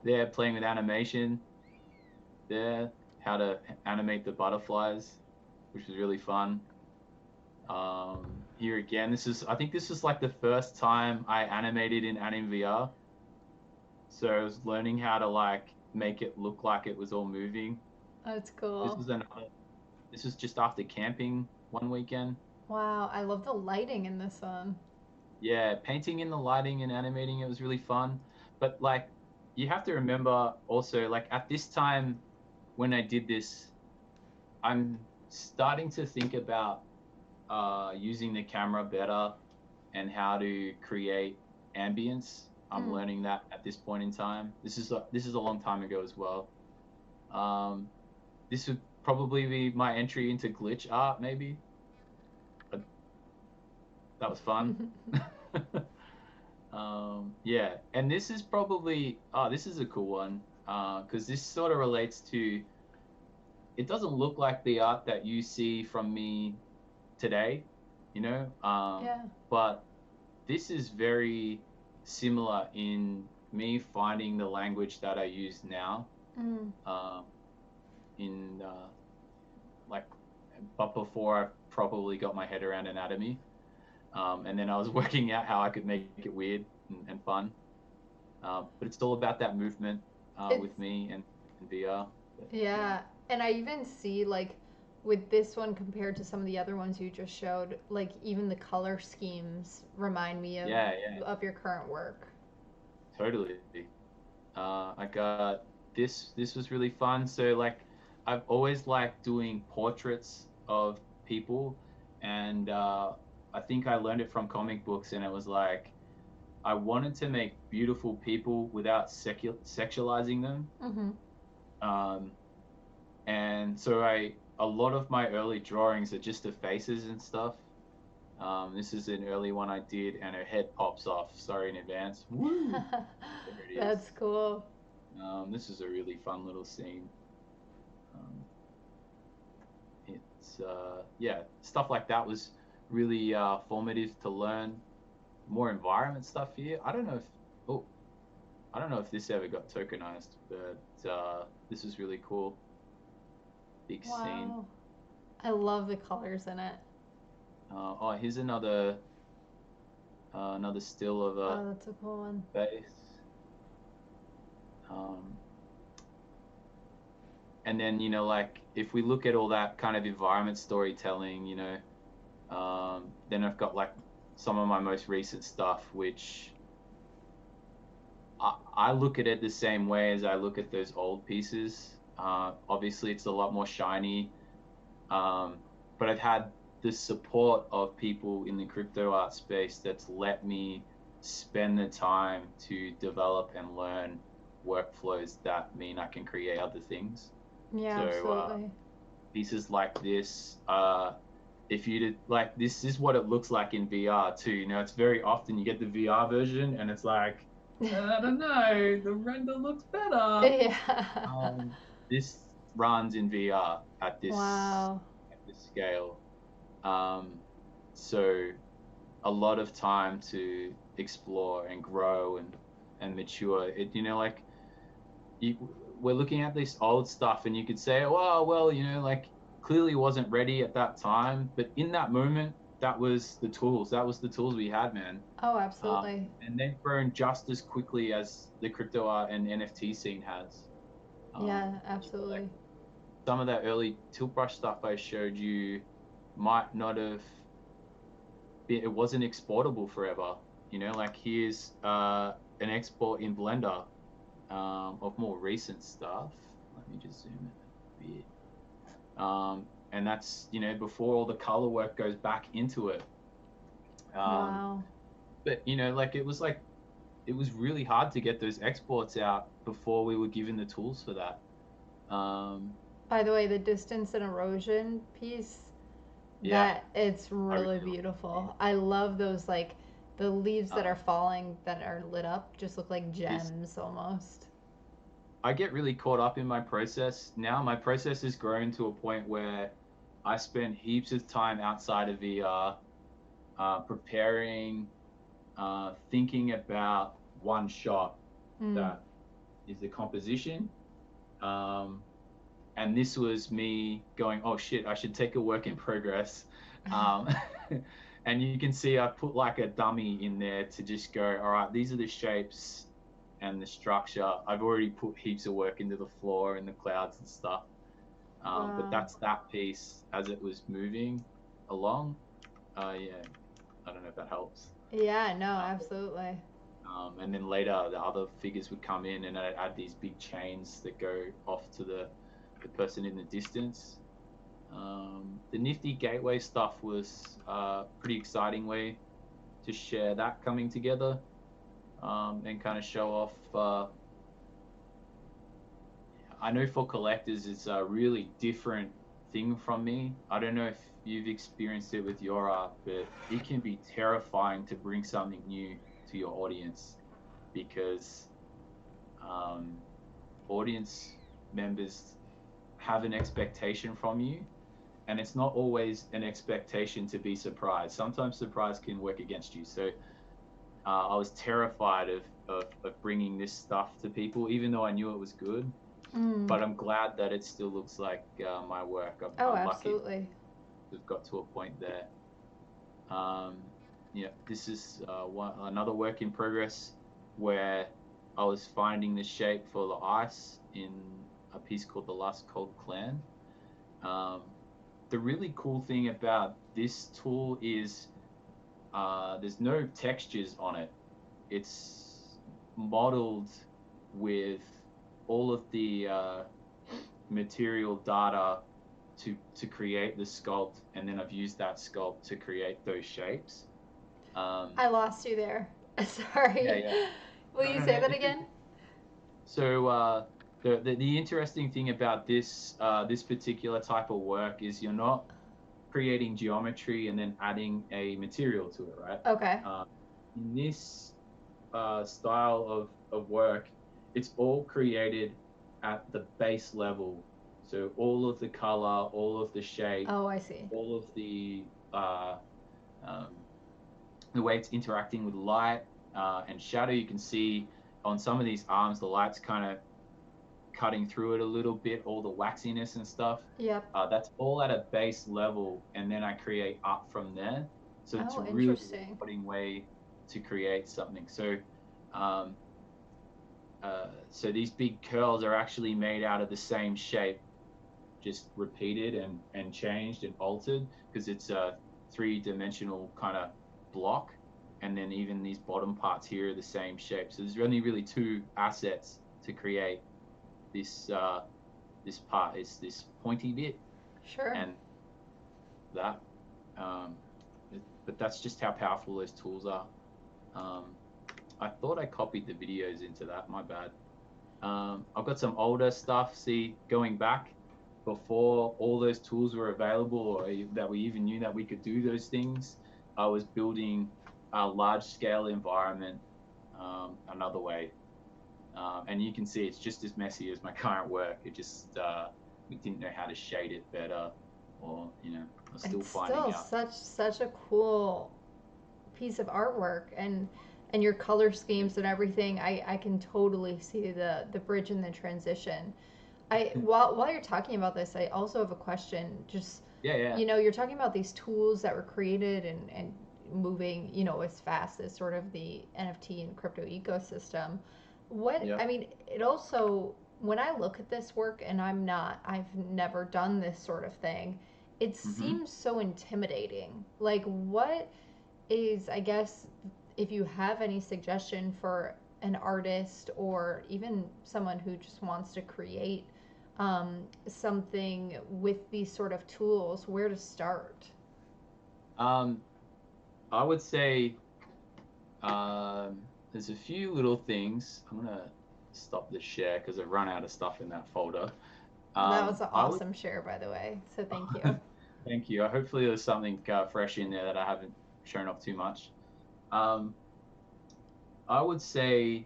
they're playing with animation there, how to animate the butterflies, which was really fun. Here again, I think this is like the first time I animated in AnimVR. So I was learning how to like make it look like it was all moving. That's This cool. was another. This was just after camping one weekend. Wow, I love the lighting in this one. Yeah, painting in the lighting and animating it was really fun. But like, you have to remember also like at this time when I did this, I'm starting to think about using the camera better and how to create ambience. I'm Mm. learning that at this point in time. This is a long time ago as well. Um, this would probably be my entry into glitch art, maybe. But that was fun. Yeah, and this is probably this is a cool one because this sort of relates to. It doesn't look like the art that you see from me today, you know, Yeah. but this is very similar in me finding the language that I use now. Mm. Um, in like, but before I probably got my head around anatomy, and then I was working out how I could make it weird and fun. But it's all about that movement It's with me and VR. But, yeah, Yeah, and I even see like with this one compared to some of the other ones you just showed, like even the color schemes remind me yeah, yeah, of your current work. totally. I got this. This was really fun. So like, I've always liked doing portraits of people, and I think I learned it from comic books, and it was like I wanted to make beautiful people without sexualizing them. Mm-hmm. Um, and so a lot of my early drawings are just the faces and stuff. This is an early one I did, and her head pops off. Sorry in advance. Woo! There it is. That's cool. This is a really fun little scene. Um, it's yeah, stuff like that was really formative to learn more environment stuff here. Oh, I don't know if this ever got tokenized, but this is really cool. Big scene. Wow. I love the colors in it. Oh, here's another still of a Oh, that's a cool one. face. Um, and then like if we look at all that kind of environment storytelling, then I've got like some of my most recent stuff, which I look at it the same way as I look at those old pieces. Obviously, it's a lot more shiny, um, but I've had the support of people in the crypto art space that's let me spend the time to develop and learn workflows that mean I can create other things. Yeah, So absolutely. pieces like this, if you did like this is what it looks like in VR too. It's very often you get the VR version and it's like I don't know, the render looks better. Yeah. Um, this runs in VR Wow. at this scale. Um, so a lot of time to explore and grow and mature. It like you, we're looking at this old stuff and you could say, oh well, like clearly wasn't ready at that time, but in that moment, that was the tools. That was the tools we had, man. Oh, absolutely. And they've grown just as quickly as the crypto art and NFT scene has. Yeah, Like absolutely. some of that early tilt brush stuff I showed you might not have been, it wasn't exportable forever. Like here's an export in Blender of more recent stuff. Let me just zoom in a bit. And that's before all the color work goes back into it. Um, Wow. but it was really hard to get those exports out before we were given the tools for that. Um, By the way, the distance and erosion piece, yeah, that it's I really really like it. beautiful. I love those like the leaves that are Um, falling that are lit up just look like this gems almost. I get really caught up in my process now. My process has grown to a point where I spend heaps of time outside of VR, preparing, thinking about one shot Mm. that is the composition. Um, and this was me going, oh shit, I should take a work in progress. Um, and you can see I put like a dummy in there to just go, all right, these are the shapes and the structure. I've already put heaps of work into the floor and the clouds and stuff. But Wow. that's that piece as it was moving along. Yeah, I don't know if that helps. Yeah, no, Uh, absolutely. and then later the other figures would come in and I'd add these big chains that go off to the the person in the distance. The Nifty Gateway stuff was a pretty exciting way to share that coming together, and kind of show off. I know for collectors, it's a really different thing from me. I don't know if you've experienced it with your art, but it can be terrifying to bring something new to your audience because audience members have an expectation from you, and it's not always an expectation to be surprised. Sometimes surprise can work against you. So I was terrified of bringing this stuff to people, even though I knew it was good. But I'm glad that it still looks like my work. I'm lucky absolutely. we've got to a point there. Yeah, this is another work in progress where I was finding the shape for the ice in a piece called The Last Cold Clan. The really cool thing about this tool is there's no textures on it. It's modeled with all of the material data to create the sculpt, and then I've used that sculpt to create those shapes. I lost you there. Yeah, Sorry. yeah. Will No, you no, say no. that again? So the interesting thing about this particular type of work is you're not creating geometry and then adding a material to it, right? Okay. In this style of work, it's all created at the base level. So all of the color, all of the shape, Oh, I see. all of uh, um, the way it's interacting with light and shadow. You can see on some of these arms, the light's kind of cutting through it a little bit, all the waxiness and stuff. Yep. That's all at a base level, and then I create up from there. So it's a Oh, really interesting. rewarding way to create something. Um, so these big curls are actually made out of the same shape, just repeated and changed and altered because it's a three-dimensional kind of block. And then even these bottom parts here are the same shape. So there's only really two assets to create this this part. It's this pointy bit Sure. and that. Um, but that's just how powerful those tools are. Um, I thought I copied the videos into that. My bad. I've got some older stuff. See, going back before all those tools were available, or that we even knew that we could do those things, I was building a large-scale environment another way. And you can see it's just as messy as my current work. It just we didn't know how to shade it better, or I'm still It's finding still out. such a cool piece of artwork, and your color schemes and everything. I can totally see the bridge and the transition. I while you're talking about this, I also have a question. Just Yeah, yeah, you're talking about these tools that were created and moving, as fast as sort of the NFT and crypto ecosystem. What yeah. I mean, it also when I look at this work and I've never done this sort of thing, it Mm-hmm. seems so intimidating. Like, what is, I guess, if you have any suggestion for an artist or even someone who just wants to create something with these sort of tools, where to start? Um, I would say there's a few little things. I'm gonna stop the share because I've run out of stuff in that folder. That was an I would awesome share, by the way. So thank you. thank you. Hopefully there's something fresh in there that I haven't shown off too much. Um, I would say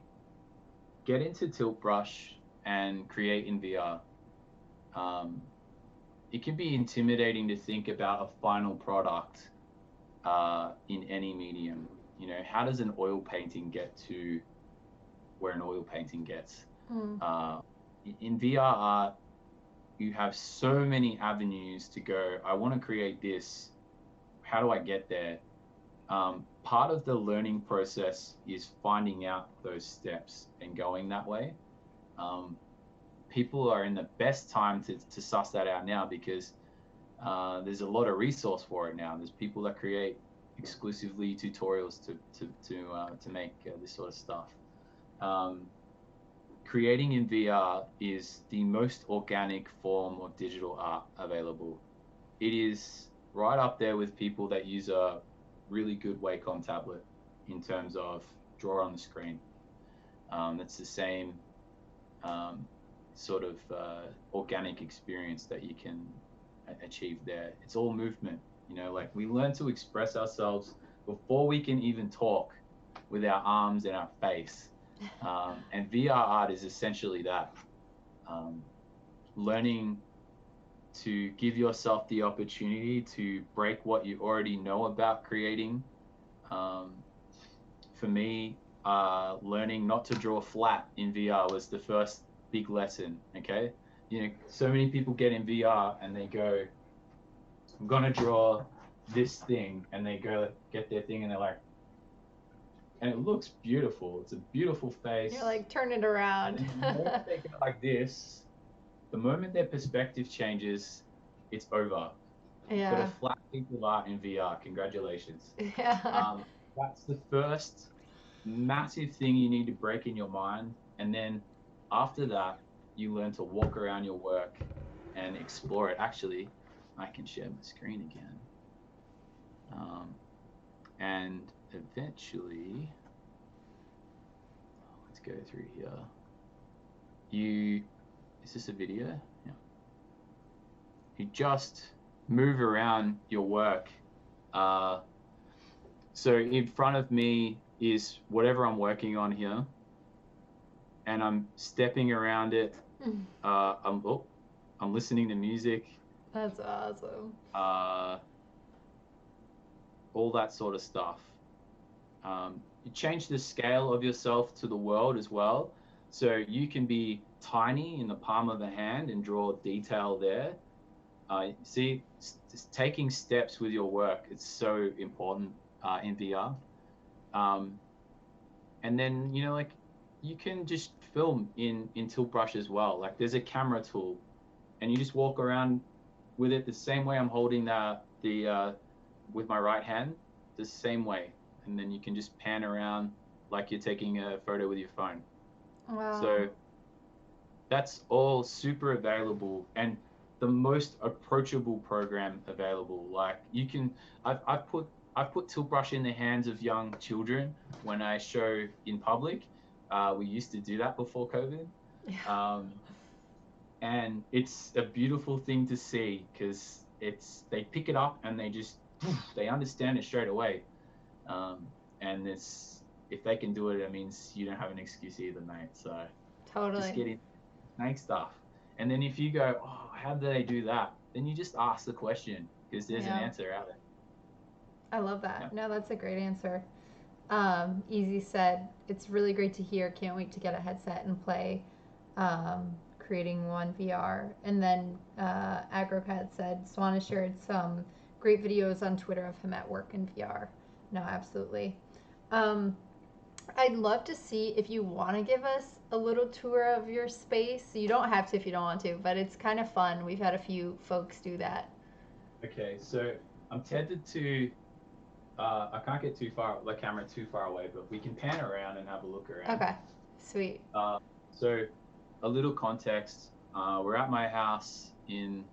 get into Tilt Brush and create in VR. Um, it can be intimidating to think about a final product in any medium. How does an oil painting get to where an oil painting gets? Mm. Uh, in VR art, you have so many avenues to go. I want to create this. How do I get there? Part of the learning process is finding out those steps and going that way. People are in the best time to suss that out now because there's a lot of resource for it now. There's people that create exclusively tutorials to make this sort of stuff. creating in VR is the most organic form of digital art available. It is right up there with people that use a really good Wacom tablet in terms of draw on the screen. It's the same sort of organic experience that you can achieve there. It's all movement, like we learn to express ourselves before we can even talk with our arms and our face. And VR art is essentially that. Learning to give yourself the opportunity to break what you already know about creating. For me, learning not to draw flat in VR was the first big lesson. Okay, so many people get in VR and they go, "I'm gonna draw this thing," and they go get their thing and they're like, and it looks beautiful. It's a beautiful face. You're like, turn it around. And the moment they go like this, the moment their perspective changes, it's over. Yeah. Got a flat piece of art in VR. Congratulations. Yeah. That's the first massive thing you need to break in your mind. And then after that, you learn to walk around your work and explore it. Actually, I can share my screen again. And eventually, let's go through here. Is this a video? Yeah. You just move around your work. So in front of me is whatever I'm working on here, and I'm stepping around it. I'm listening to music. That's awesome. All that sort of stuff. You change the scale of yourself to the world as well. So you can be tiny in the palm of a hand and draw detail there. See, just taking steps with your work, it's so important in VR. And then, like you can just film in tilt brush as well. Like there's a camera tool and you just walk around with it the same way I'm holding with my right hand, the same way. And then you can just pan around like you're taking a photo with your phone. Wow. So that's all super available and the most approachable program available. Like I've put tilt brush in the hands of young children when I show in public. We used to do that before COVID. Yeah. And it's a beautiful thing to see because they pick it up and they understand it straight away. And if they can do it, it means you don't have an excuse either, mate. So Totally. just get in, make stuff. And then if you go, oh, how do they do that? Then you just ask the question because there's an answer out there. I love that. Yeah. No, that's a great answer. Easy said, it's really great to hear. Can't wait to get a headset and play creating one VR. And then Agropad said, Swan has shared some great videos on Twitter of him at work in VR. No, absolutely. I'd love to see if you want to give us a little tour of your space. You don't have to if you don't want to, but it's kind of fun. We've had a few folks do that. Okay, so I'm tempted to, I can't get the camera too far away, but we can pan around and have a look around. Okay, sweet. So a little context, we're at my house in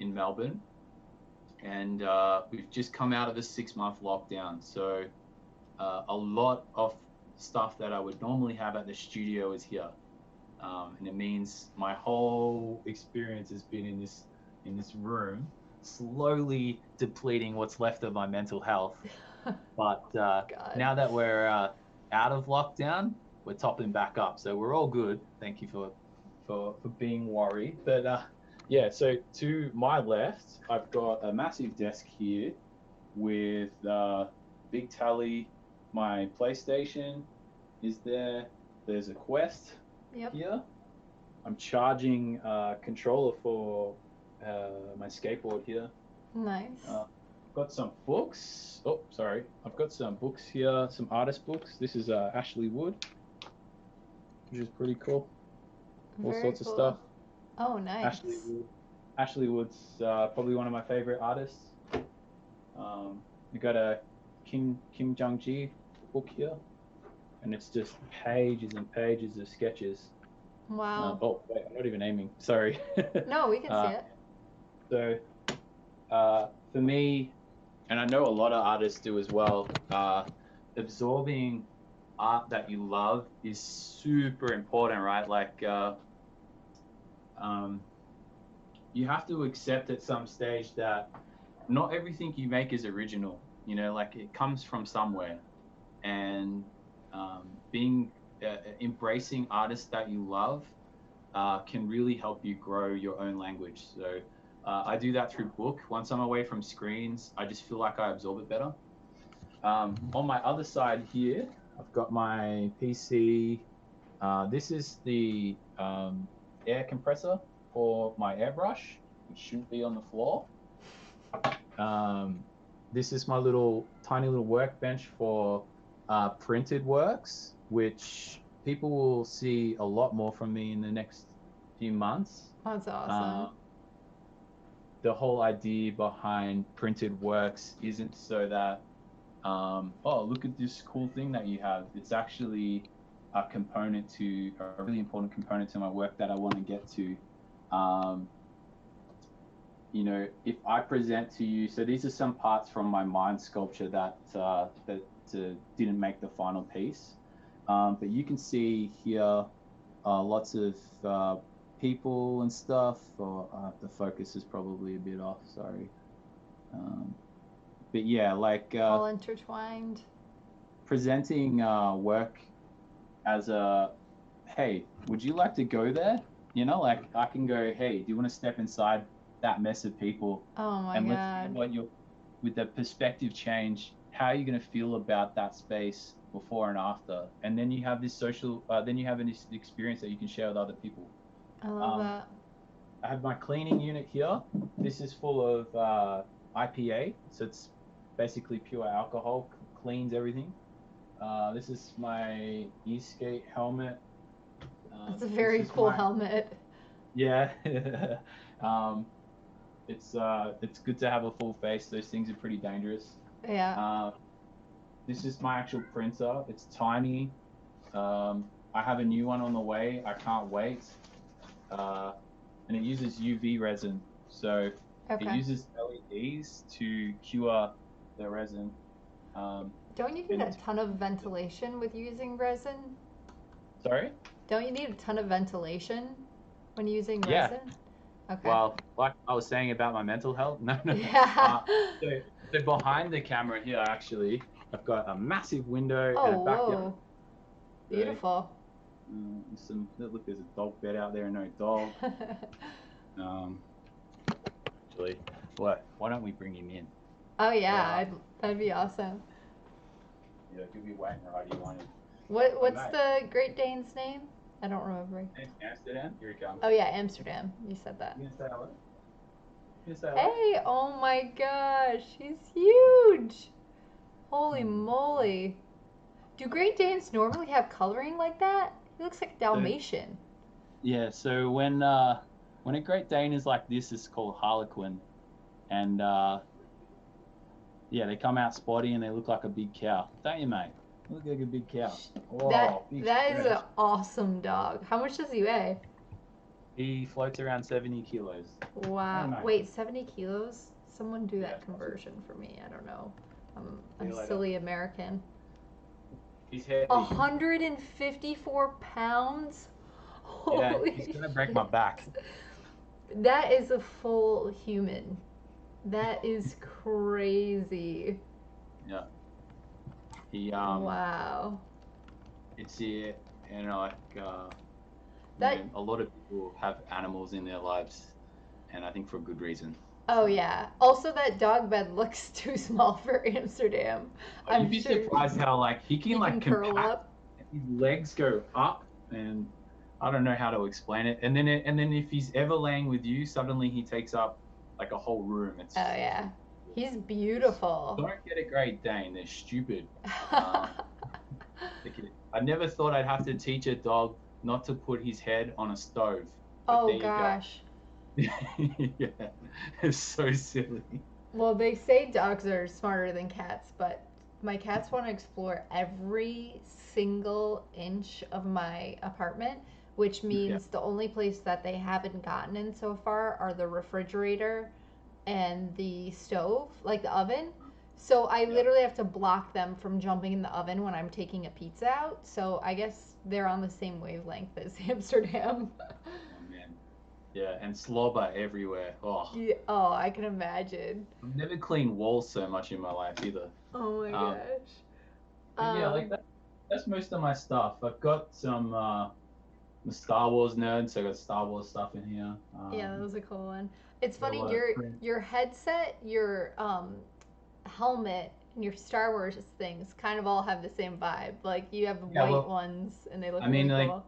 Melbourne, and we've just come out of a 6-month lockdown. So a lot of stuff that I would normally have at the studio is here, and it means my whole experience has been in this room, slowly depleting what's left of my mental health. But now that we're out of lockdown, we're topping back up, so we're all good. Thank you for being worried. But yeah, so to my left, I've got a massive desk here with big tally. My PlayStation is there. There's a Quest here. I'm charging controller for my skateboard here. Nice. Got some books. Oh, sorry. I've got some books here, some artist books. This is Ashley Wood, which is pretty cool. All Very sorts cool. of stuff. Oh, nice. Ashley Wood's probably one of my favorite artists. We got a Kim Jong-ji book here, and it's just pages and pages of sketches. Wow. Oh, wait, I'm not even aiming. Sorry. No, we can see uh, it. so for me, and I know a lot of artists do as well, absorbing art that you love is super important, right? Like, um, you have to accept at some stage that not everything you make is original. You know, like it comes from somewhere, and being embracing artists that you love can really help you grow your own language. So I do that through book. Once I'm away from screens, I just feel like I absorb it better. On my other side here, I've got my PC. This is the air compressor for my airbrush. It shouldn't be on the floor. Um, this is my little tiny little workbench for printed works, which people will see a lot more from me in the next few months. That's awesome. Uh, the whole idea behind printed works isn't so that, oh, look at this cool thing that you have. It's actually a really important component to my work that I want to get to. Um, if I present to you, so these are some parts from my mind sculpture that didn't make the final piece, but you can see here lots of people and stuff. Or the focus is probably a bit off. Sorry, but yeah, like All intertwined. presenting work as a, hey, would you like to go there? Like I can go, hey, do you want to step inside that mess of people, Oh my and let's see God. what you're, with the perspective change, how are you going to feel about that space before and after, and then you have this then you have an experience that you can share with other people. I love um, that. I have my cleaning unit here. This is full of IPA, so it's basically pure alcohol, cleans everything. This is my e-skate helmet. That's a This very is cool my, helmet. yeah. um, it's good to have a full face. Those things are pretty dangerous. Yeah. Uh, this is my actual printer. It's tiny. I have a new one on the way. I can't wait. Uh, and it uses UV resin, so it Okay. uses LEDs to cure the resin. Um, Don't you need and a it's ton of ventilation with using resin? sorry. Don't you need a ton of ventilation when using Yeah. resin? Okay. Well, like I was saying about my mental health, no, no. Yeah. Uh, so, so behind the camera here, actually, I've got a massive window and a Oh, backyard. whoa. So, Beautiful. look, there's a dog bed out there, no dog. Um, actually, what? Why don't we bring him in? Oh Where yeah, are? that'd be awesome. Yeah, he'll be waiting right. You want him? Hey, What's mate. the Great Dane's name? I don't remember. Hey, Amsterdam. Here he comes. Oh yeah, Amsterdam. You said that. You gonna say hello? You gonna say hello? Hey, oh my gosh, he's huge. Holy Hmm. moly. Do Great Danes normally have coloring like that? He looks like a So Dalmatian. yeah, so when a Great Dane is like this, it's called Harlequin, and yeah, they come out spotty and they look like a big cow, don't you, mate? They look like a big cow. That Oh, big that is an stretch. awesome dog. How much does he weigh? He floats around 70 kilos. Hey, Wow. mate. Wait, 70 kilos? Someone do Yeah, that it's not too. conversion for me. I don't know. See I'm you a later. silly American. He's heavy. 154 pounds? Yeah, he's Holy gonna break my shit. back. That is a full human. That is crazy. Yeah. He Wow. it's here, like That a lot of people have animals in their lives, and I think for a good reason. Oh So yeah. Also that dog bed looks too small for Amsterdam. you'd I'm be sure surprised how like he can he like can curl compact, up. his legs go up, and I don't know how to explain it. And then if he's ever laying with you, suddenly he takes up like a whole room. Oh It's yeah. He's just beautiful. don't get a Great Dane. They're stupid. Um, I never thought I'd have to teach a dog not to put his head on a stove, but Oh there you go. gosh. Yeah, it's so silly. Well, they say dogs are smarter than cats, but my cats want to explore every single inch of my apartment, which Yeah. means the only place that they haven't gotten in so far are the refrigerator and the stove, like the oven. So I Yeah. literally have to block them from jumping in the oven when I'm taking a pizza out. So I guess they're on the same wavelength as Amsterdam. Oh man. Yeah, and slobber everywhere. Oh, Yeah, oh, I can imagine. I've never cleaned walls so much in my life either. Oh my Um, gosh. but yeah, like Um, that. That's most of my stuff. I've got some. I'm a Star Wars nerd, so I got Star Wars stuff in here. yeah, that was a cool one. It's Got a funny, lot of print. your headset, your helmet, and your Star Wars things kind of all have the same vibe. Like you have Yeah, white well, ones and they look I mean, really like, cool.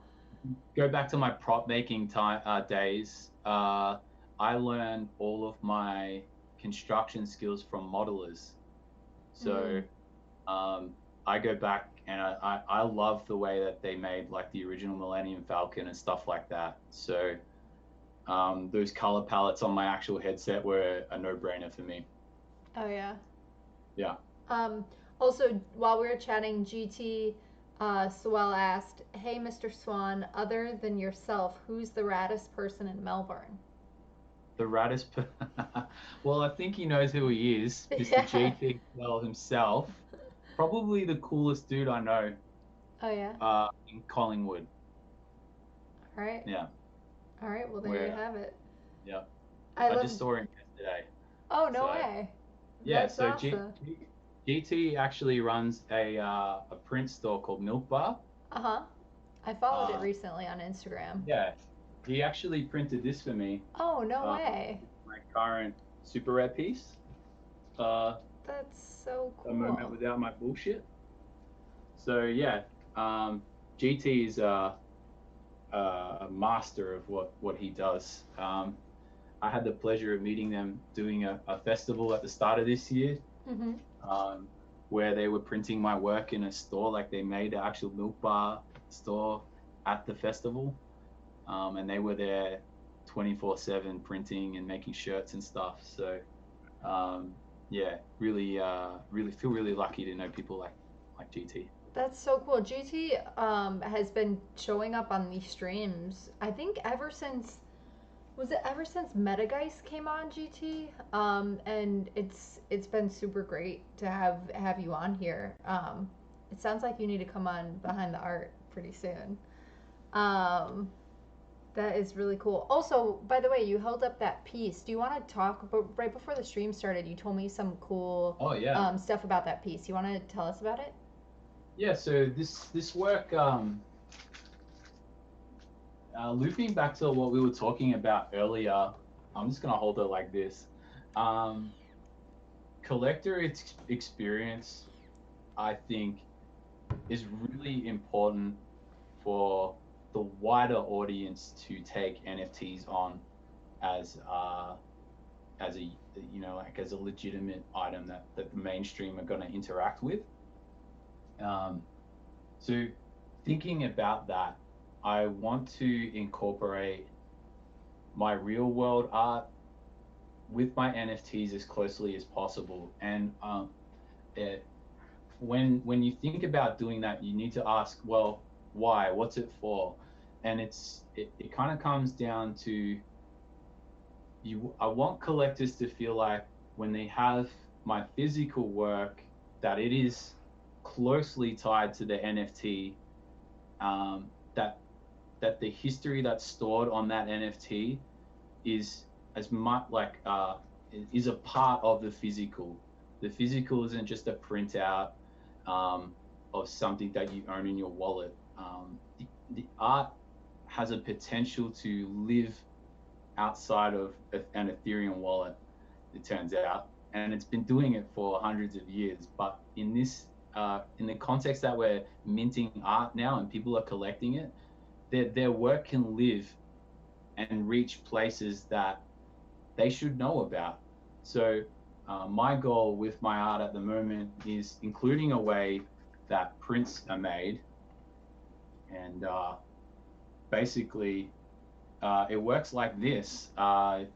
go back to my prop making time days. I learned all of my construction skills from modelers. Mm. So um, I go back and I love the way that they made like the original Millennium Falcon and stuff like that. So those color palettes on my actual headset were a no-brainer for me. Oh yeah. Yeah. Um, Also, while we were chatting, GT Swell asked, "Hey, Mr. Swan, other than yourself, who's the raddest person in Melbourne?" The raddest. Well, I think he knows who he is, Mr. Yeah. GT Well himself. Probably the coolest dude I know Oh yeah. in Collingwood. All right. Yeah. All right. Well, there you Where, have it. yeah. I I love. just saw him yesterday. Oh no So, way. yeah. That's So awesome. GT actually runs a print store called Milk Bar. Uh huh. I followed it Uh, recently on Instagram. yeah. He actually printed this for me. Oh no Uh, way. my current super rare piece. Uh, That's so a moment cool. without my bullshit. So yeah, GT is a master of what he does. I had the pleasure of meeting them doing a festival at the start of this year, Mhm. um, where they were printing my work in a store. Like they made an actual milk bar store at the festival, and they were there 24/7 printing and making shirts and stuff. So um, yeah, really feel really lucky to know people like GT. That's so cool. GT has been showing up on these streams. I think ever since was it ever since Metageist came on GT? And it's been super great to have you on here. It sounds like you need to come on behind the art pretty soon. Um, that is really cool. Also, by the way, you held up that piece. Do you want to talk about right before the stream started? You told me some cool Oh yeah, stuff about that piece. You want to tell us about it? yeah. So this work, looping back to what we were talking about earlier, I'm just gonna hold it like this. Um, collector experience, I think, is really important for the wider audience to take NFTs on as as a like as a legitimate item that the mainstream are going to interact with. Um, so thinking about that, I want to incorporate my real world art with my NFTs as closely as possible. And it, when you think about doing that, you need to ask, well, why? What's it for? And it kind of comes down to you. I want collectors to feel like when they have my physical work, that it is closely tied to the NFT. That the history that's stored on that NFT is as much like is a part of the physical. The physical isn't just a printout um, of something that you own in your wallet. The art has a potential to live outside of an Ethereum wallet, it turns out, and it's been doing it for hundreds of years. But in the context that we're minting art now and people are collecting it, their work can live and reach places that they should know about. So my goal with my art at the moment is including a way that prints are made, and basically it works like this.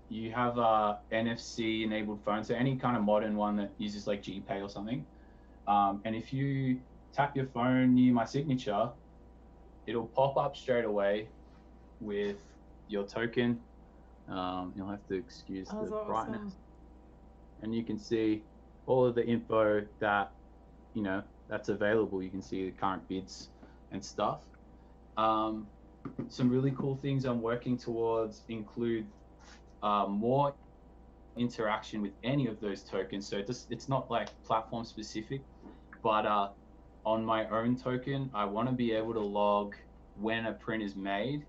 You have a NFC enabled phone, so any kind of modern one that uses like GPay or something. And if you tap your phone near my signature, it'll pop up straight away with your token. You'll have to excuse That's the awesome. brightness, and you can see all of the info that that's available. You can see the current bids and stuff. Um, some really cool things I'm working towards include more interaction with any of those tokens. So it's not like platform specific, but on my own token, I want to be able to log when a print is made,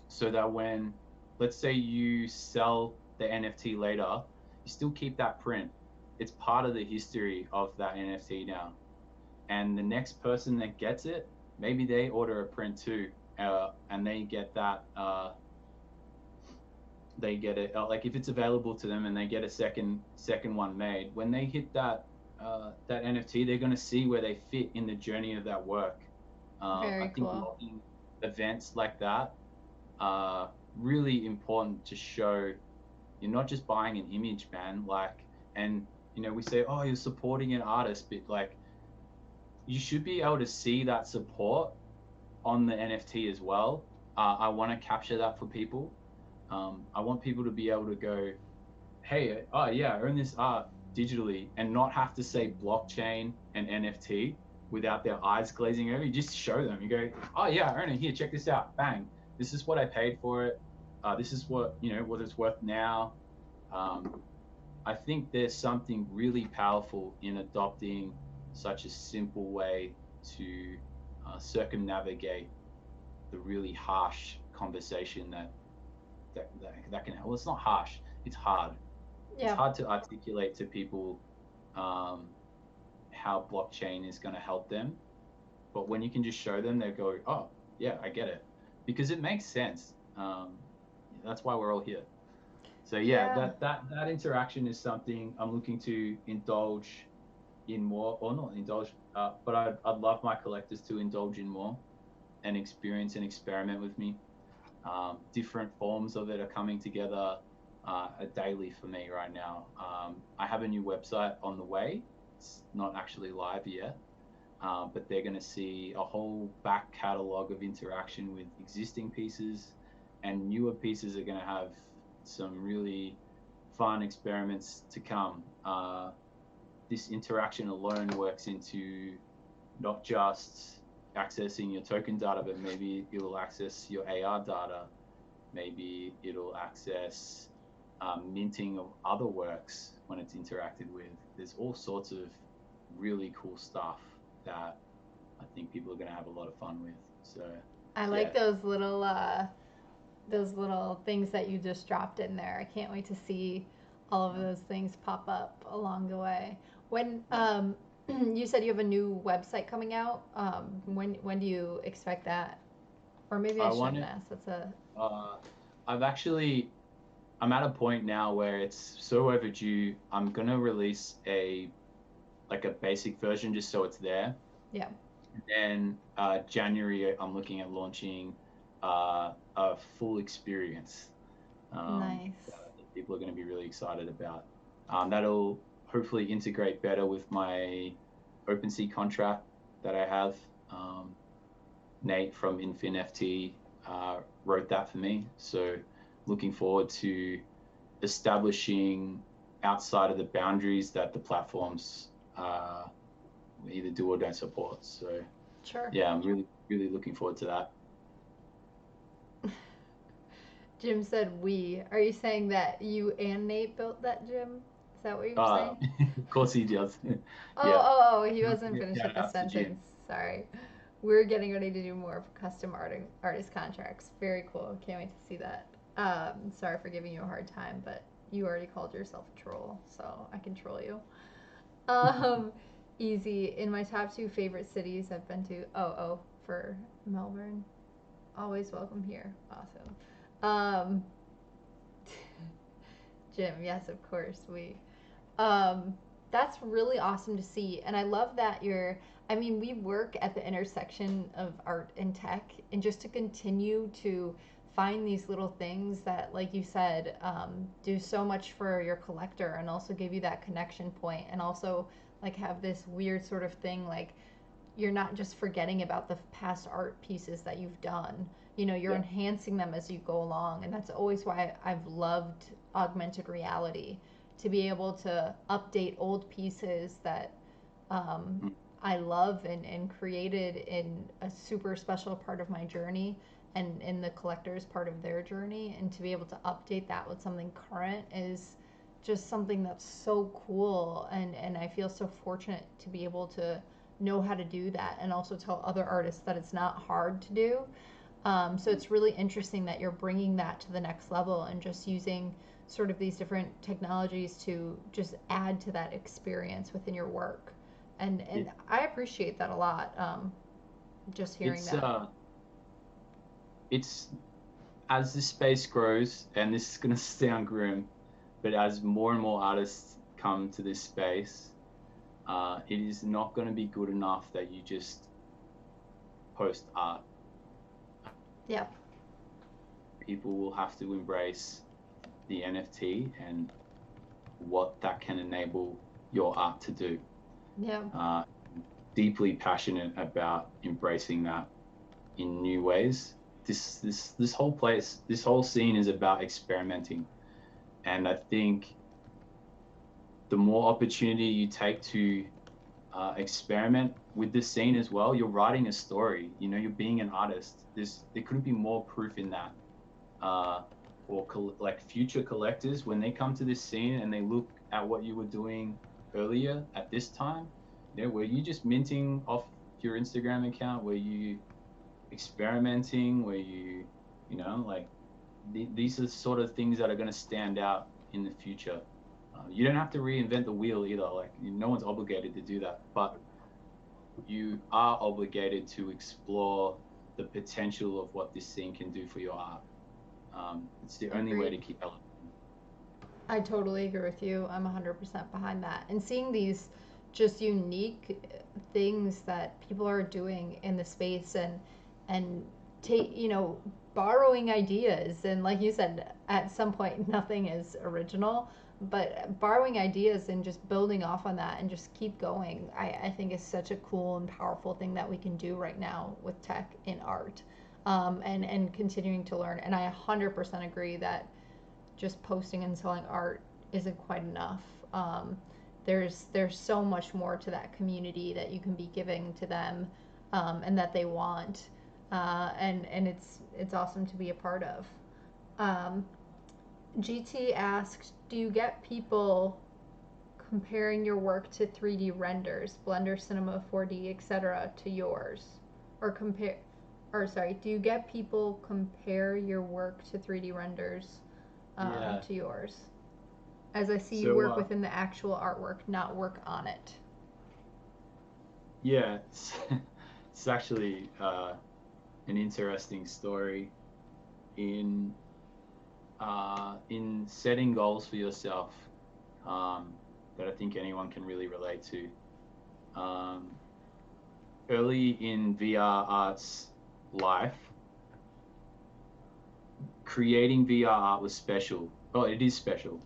so that when, let's say, you sell the NFT later, you still keep that print. It's part of the history of that NFT now. And the next person that gets it, maybe they order a print too, and they get that. They get it like if it's available to them, and they get a second one made. When they hit that NFT, they're going to see where they fit in the journey of that work. I Very think cool. logging events like that are really important to show you're not just buying an image, man. Like, and we say, oh, you're supporting an artist, but like, you should be able to see that support on the NFT as well. I want to capture that for people. I want people to be able to go, hey, oh yeah, I own this art digitally, and not have to say blockchain and NFT without their eyes glazing over. You just show them. You go, oh yeah, I own it. Here, check this out. Bang. This is what I paid for it. This is what it's worth now. Um, I think there's something really powerful in adopting such a simple way to circumnavigate the really harsh conversation that can. Well, it's not harsh. It's hard. It's Yeah. hard to articulate to people um, how blockchain is going to help them. But when you can just show them, they go, "Oh, yeah, I get it," because it makes sense. That's why we're all here. So yeah, Yeah. that interaction is something I'm looking to indulge in more, or not indulge, but I'd love my collectors to indulge in more and experience and experiment with me. Different forms of it are coming together daily for me right now. I have a new website on the way. It's not actually live yet, but they're going to see a whole back catalog of interaction with existing pieces, and newer pieces are going to have some really fun experiments to come. This interaction alone works into not just accessing your token data, but maybe it will access your AR data. Maybe it'll access minting of other works when it's interacted with. There's all sorts of really cool stuff that I think people are going to have a lot of fun with. So, I yeah. like those little things that you just dropped in there. I can't wait to see all of those things pop up along the way. When you said you have a new website coming out, when do you expect that? Or maybe I I want shouldn't to. ask. That's a Uh, I've actually. I'm at a point now where it's so overdue. I'm gonna release a basic version just so it's there. yeah. And then January, I'm looking at launching a full experience Nice. that I think people are going to be really excited about. That'll hopefully integrate better with my OpenSea contract that I have. Um, Nate from InfinFT wrote that for me. So looking forward to establishing outside of the boundaries that the platforms either do or don't support. So Sure. yeah, I'm really, really looking forward to that. Jim said we. Are you saying that you and Nate built that, Jim? Is that what you're saying? Of course he does. Oh, Yeah. oh, oh, he wasn't finished with Shout the outs to Jim. sentence. Sorry. We're getting ready to do more custom artist contracts. Very cool. Can't wait to see that. Sorry for giving you a hard time, but you already called yourself a troll, so I can troll you. Um, Easy. In my top two favorite cities, I've been to. Oh, for Melbourne. Always welcome here. Awesome. Um, Jim, yes, of course. Um, that's really awesome to see. And I love that I mean, we work at the intersection of art and tech, and just to continue to find these little things that, like you said, do so much for your collector and also give you that connection point, and also like have this weird sort of thing like you're not just forgetting about the past art pieces that you've done. you're Yeah. enhancing them as you go along. And that's always why I've loved augmented reality, to be able to update old pieces that um, Mm. I love and created in a super special part of my journey and in the collector's part of their journey. And to be able to update that with something current is just something that's so cool. And I feel so fortunate to be able to know how to do that and also tell other artists that it's not hard to do. So Mm. it's really interesting that you're bringing that to the next level and just using sort of these different technologies to just add to that experience within your work. And It, I appreciate that a lot. Just hearing it's that. it's as this space grows, and this is gonna sound grim, but as more and more artists come to this space, it is not going to be good enough that you just post art. Yeah, People will have to embrace the NFT and what that can enable your art to do. yeah, Uh, Deeply passionate about embracing that in new ways. This whole place, this whole scene is about experimenting, and I think the more opportunity you take to experiment with this scene as well, you're writing a story. You're being an artist. There couldn't be more proof in that. Uh, or like future collectors, when they come to this scene and they look at what you were doing earlier at this time, were you just minting off your Instagram account? Were you experimenting? Were you, like these are sort of things that are going to stand out in the future. You don't have to reinvent the wheel either. Like no one's obligated to do that, but you are obligated to explore the potential of what this scene can do for your art. It's the only way agreed. to keep elevating. I totally agree with you. I'm 100% behind that. And seeing these just unique things that people are doing in the space and take, borrowing ideas, and like you said, at some point nothing is original, but borrowing ideas and just building off on that and just keep going, I think is such a cool and powerful thing that we can do right now with tech in art. And continuing to learn. And I 100% agree that just posting and selling art isn't quite enough. There's so much more to that community that you can be giving to them, and that they want, and it's awesome to be a part of. Um, GT asked, do you get people comparing your work to 3D renders, Blender, Cinema, 4D, etc., to yours, or compare? Or sorry, do you get people compare your work to 3D renders, Yeah. to yours? As I see you So work within the actual artwork, not work on it. yeah, it's actually an interesting story in in setting goals for yourself, that I think anyone can really relate to. Um, Early in VR art's life, creating VR art was special. Well, it is special,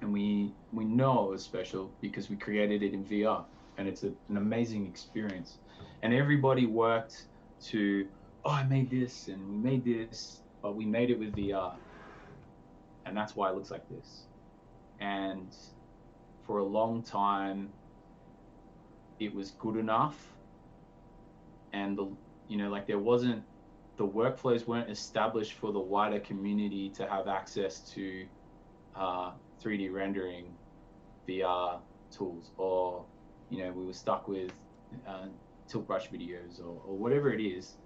and we know it was special because we created it in VR, and it's an amazing experience. And everybody worked to, oh, I made this and we made this, but we made it with VR, and that's why it looks like this. And for a long time, it was good enough, and like there wasn't the workflows weren't established for the wider community to have access to 3D rendering VR tools, or we were stuck with uh, tilt brush videos, or whatever it is.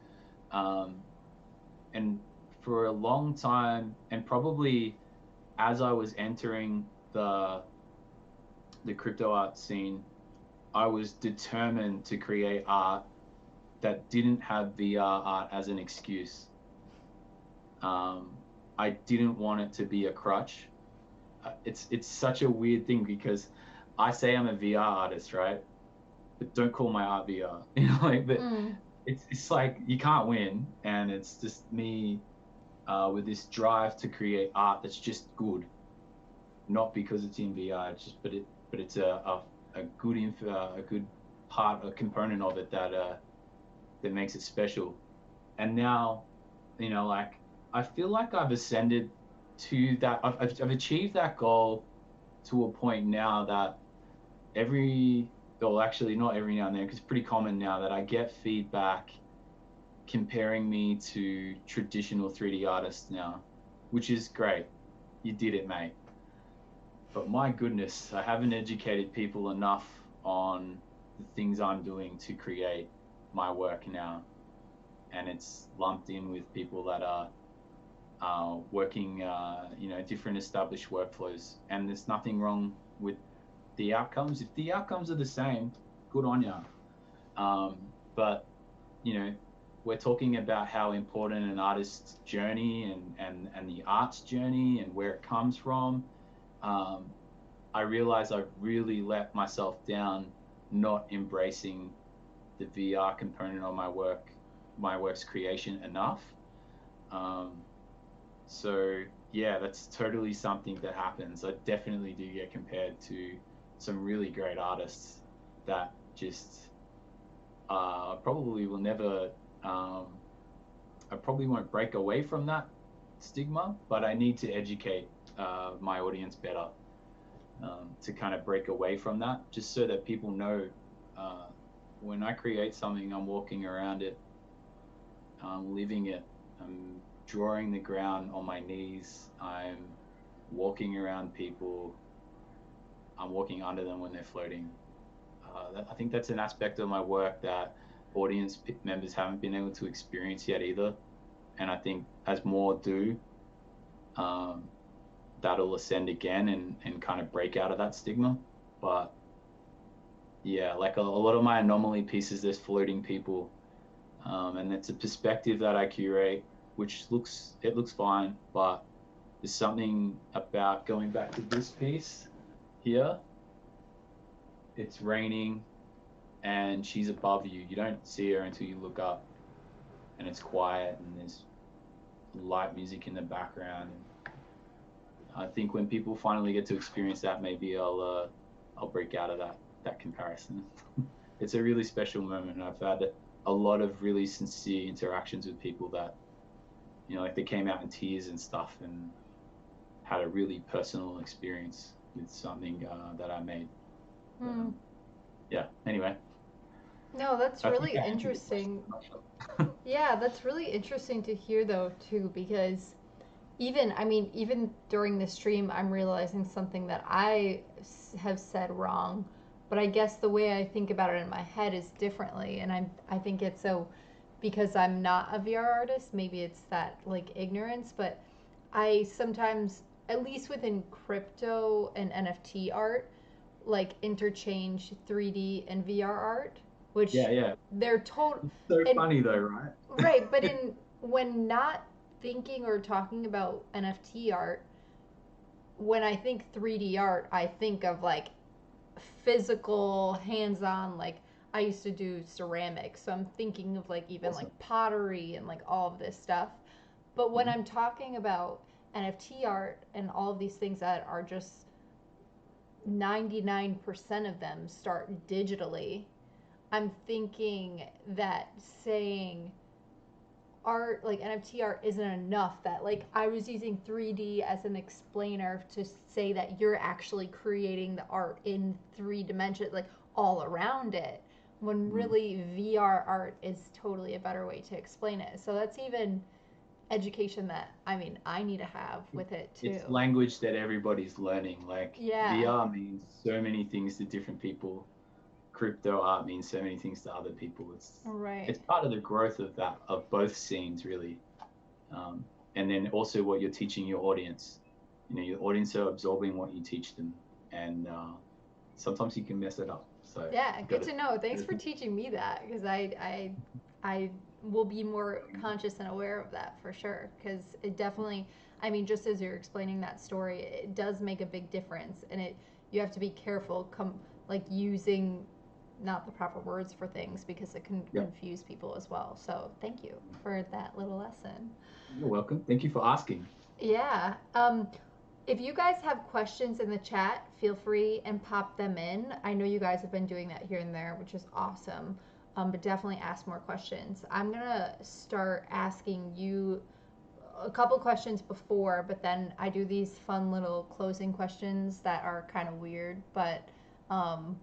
Um, and for a long time, and probably as I was entering the crypto art scene, I was determined to create art that didn't have VR art as an excuse. Um, I didn't want it to be a crutch. It's such a weird thing because I say I'm a VR artist, right? But don't call my art VR. But Mm, it's like you can't win, and it's just me with this drive to create art that's just good, not because it's in VR. But it's a good a good part, a component of it that that makes it special. And now like I feel like I've ascended to that. I've achieved that goal to a point now that every, well, actually not every now and then, because it's pretty common now that I get feedback comparing me to traditional 3D artists now, which is great. You did it, mate. But my goodness, I haven't educated people enough on the things I'm doing to create my work now. And it's lumped in with people that are working, different established workflows. And there's nothing wrong with the outcomes. If the outcomes are the same, good on you. But, you know, we're talking about how important an artist's journey and the art's journey and where it comes from. I realize I've really let myself down not embracing the VR component of my work's creation enough. Um, so yeah, that's totally something that happens. I definitely do get compared to some really great artists that just probably will never. I probably won't break away from that stigma, but I need to educate my audience better to kind of break away from that, just so that people know uh, when I create something, I'm walking around it, I'm living it, I'm drawing the ground on my knees, I'm walking around people, I'm walking under them when they're floating. I think that's an aspect of my work that audience members haven't been able to experience yet either. And I think as more do, um, that'll ascend again and kind of break out of that stigma. But yeah, like a lot of my anomaly pieces, there's floating people, and it's a perspective that I curate, which looks fine, but there's something about going back to this piece here. It's raining, and she's above you. You don't see her until you look up, and it's quiet, and there's light music in the background. And I think when people finally get to experience that, maybe I'll break out of that comparison. It's a really special moment. I've had a lot of really sincere interactions with people that, like they came out in tears and stuff and had a really personal experience with something that I made. Hmm. Yeah. Anyway, No, that's I think really I answered your question. interesting. I'm not sure. Yeah, that's really interesting to hear though too, because even during the stream, I'm realizing something that have said wrong, but I guess the way I think about it in my head is differently, and I think it's so because I'm not a VR artist, maybe it's that like ignorance, but I sometimes, at least within crypto and NFT art, like interchange 3D and VR art, which Yeah, yeah. they're total It's so and funny though, right? right, but in when not thinking or talking about NFT art, when I think 3D art, I think of like physical, hands-on, like I used to do ceramics, so I'm thinking of like even Awesome. like pottery and like all of this stuff. But when Mhm. I'm talking about NFT art and all of these things that are just 99% of them start digitally, I'm thinking that saying art, like NFT art, isn't enough. That like I was using 3D as an explainer to say that you're actually creating the art in 3 dimensions, like all around it, when Mm. really VR art is totally a better way to explain it. So that's even education that I need to have with it It's too. language that everybody's learning. Like Yeah. VR means so many things to different people. Crypto art means so many things to other people. It's Right. part of the growth of both scenes really, and then also what you're teaching your audience. Your audience are absorbing what you teach them, and sometimes you can mess it up. So Yeah, you good got to. to know. Thanks for teaching me that because I will be more conscious and aware of that for sure because it definitely just as you're explaining that story, it does make a big difference and it you have to be careful like using not the proper words for things because it can Yep. confuse people as well. So, thank you for that little lesson. You're welcome. Thank you for asking. Yeah. If you guys have questions in the chat, feel free and pop them in. I know you guys have been doing that here and there, which is awesome. but definitely ask more questions. I'm gonna start asking you a couple questions before, but then I do these fun little closing questions that are kind of weird, but um,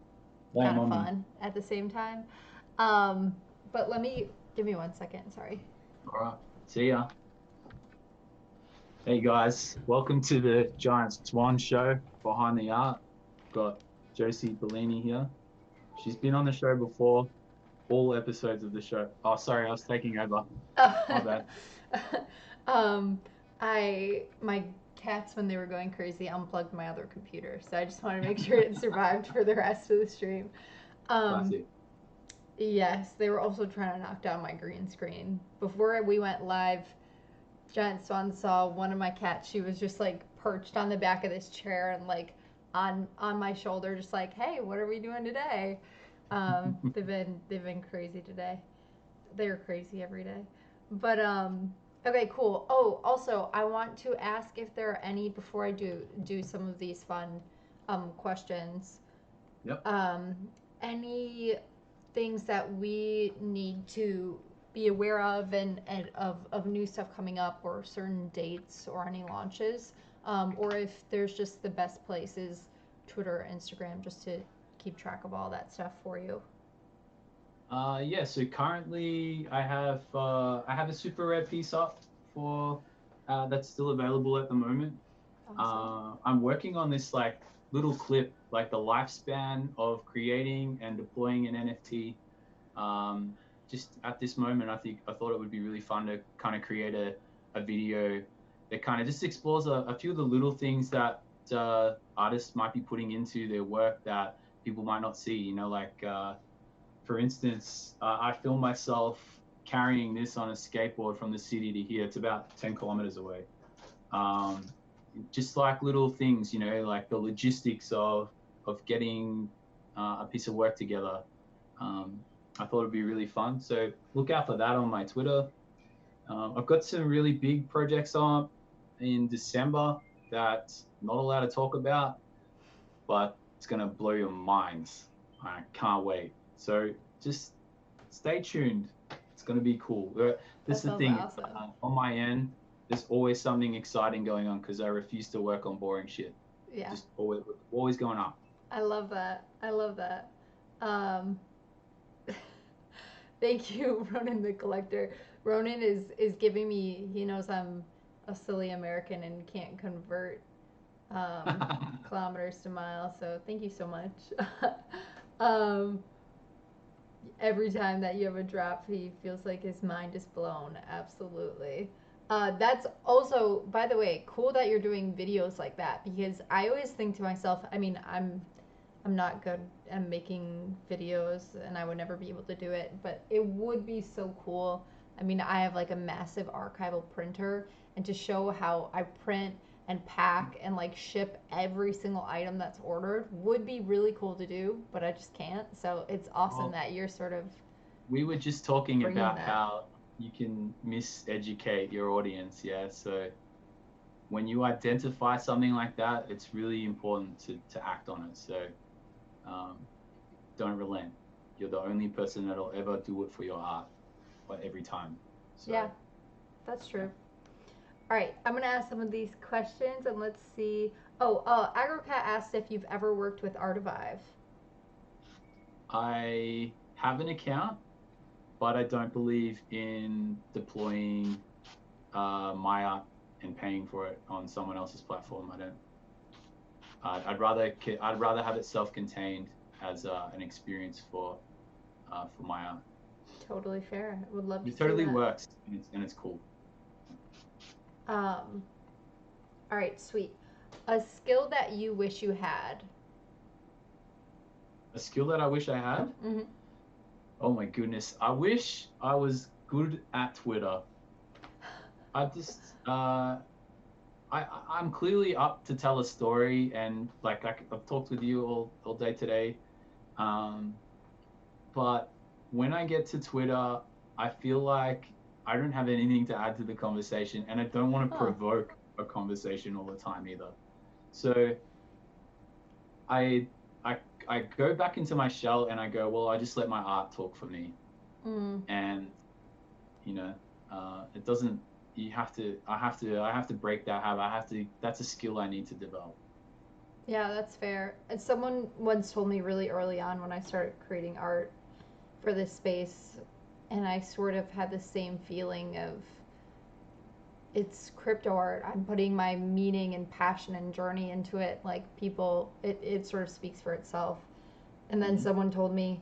Blame kind of on me. fun at the same time. Um, but let me give me 1 second. Sorry. All right. See ya. Hey guys, welcome to the Giant Swan show behind the art. Got Josie Bellini here. She's been on the show before, all episodes of the show. Oh, sorry, I was taking over. My bad. um, my cats when they were going crazy unplugged my other computer, so I just wanted to make sure it survived for the rest of the stream. Um, Classic. yes, they were also trying to knock down my green screen before we went live. Giant Swan saw one of my cats. She was just like perched on the back of this chair and like on my shoulder, just like, "Hey, what are we doing today?" They've been crazy today. They're crazy every day. But okay, cool. Oh, also, I want to ask if there are any before I do some of these fun questions. Yep. Um, any things that we need to be aware of and of new stuff coming up or certain dates or any launches, or if there's just the best places, Twitter, Instagram, just to keep track of all that stuff for you. Yeah, so currently I have a super rare piece up for that's still available at the moment. Awesome. I'm working on this like little clip, like the lifespan of creating and deploying an NFT. Um, just at this moment, I thought it would be really fun to kind of create a video that kind of just explores a few of the little things that artists might be putting into their work that people might not see. You know, like for instance, I filmed myself carrying this on a skateboard from the city to here. It's about 10 kilometers away. Um, just like little things, you know, like the logistics of getting a piece of work together. Um, I thought it'd be really fun. So look out for that on my Twitter. I've got some really big projects on in December that I'm not allowed to talk about, but it's gonna blow your minds. I can't wait. So just stay tuned. It's gonna be cool. This That is the sounds thing. awesome. On my end, there's always something exciting going on because I refuse to work on boring shit. Yeah, Just always going up. I love that. I love that. Um, thank you, Ronan the Collector. Ronan is giving me. He knows I'm a silly American and can't convert kilometers to miles. So thank you so much. um, every time that you have a drop, he feels like his mind is blown. Absolutely. That's also, by the way, cool that you're doing videos like that because I always think to myself, I mean, I'm not good at making videos and I would never be able to do it, but it would be so cool. I mean, I have like a massive archival printer and to show how I print and pack and like ship every single item that's ordered would be really cool to do, but I just can't. So it's awesome Well, that you're sort of we were just talking bringing about that. how you can miseducate your audience. Yeah. So when you identify something like that, it's really important to act on it. So um, don't relent. You're the only person that'll ever do it for your art, like every time. So Yeah, that's yeah. true. All right, I'm gonna ask some of these questions and let's see. Oh, Agrocat asked if you've ever worked with Artivive. I have an account, but I don't believe in deploying my art and paying for it on someone else's platform. I don't. I'd rather have it self-contained as an experience for my art. Totally fair. I would love to It see totally that. works and it's cool. Um, all right, sweet. A skill that you wish you had. A skill that I wish I had. Mm-hmm. Oh my goodness, I wish I was good at Twitter. I just I'm clearly up to tell a story, and like I've talked with you all day today. Um, but when I get to Twitter, I feel like I don't have anything to add to the conversation, and I don't want to Huh. provoke a conversation all the time either. So I I I go back into my shell and I go, well, I just let my art talk for me. Mm. and you know, it doesn't. You have to. I have to break that habit. I have to. That's a skill I need to develop. Yeah, that's fair. And someone once told me really early on when I started creating art for this space, and I sort of had the same feeling of it's crypto art. I'm putting my meaning and passion and journey into it. Like people, it sort of speaks for itself. And then Hmm. someone told me,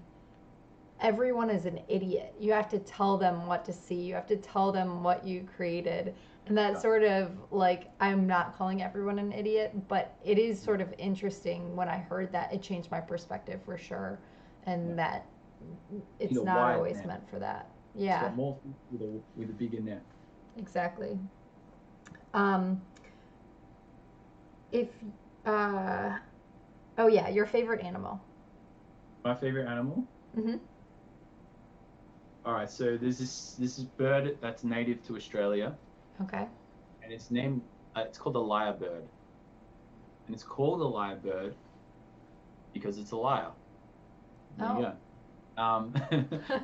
everyone is an idiot. You have to tell them what to see. You have to tell them what you created. And that Yeah. sort of like, I'm not calling everyone an idiot, but it is Yeah. sort of interesting when I heard that. It changed my perspective for sure. Yeah. And that You it's know, not wide always net. meant for that. It's Yeah, got more fish with a bigger net. exactly. Um, if, uh, oh yeah, your favorite animal. My favorite animal. Mm-hmm. All right, so there's this is bird that's native to Australia, Okay. and it's named. It's called the lyrebird, and it's called a lyrebird because it's a liar. There you Oh. go.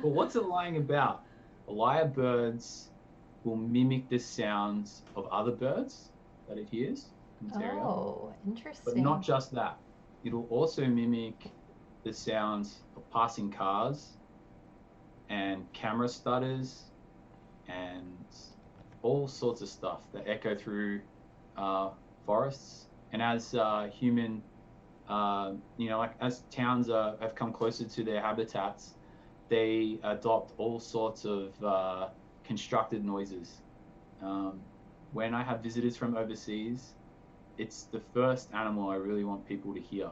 But what's it lying about? Lyrebirds will mimic the sounds of other birds that it hears in its area, Oh, but not interesting. just that. It'll also mimic the sounds of passing cars and camera stutters and all sorts of stuff that echo through uh, forests. And as human, like as towns have come closer to their habitats, they adopt all sorts of constructed noises. Um, when I have visitors from overseas, it's the first animal I really want people to hear,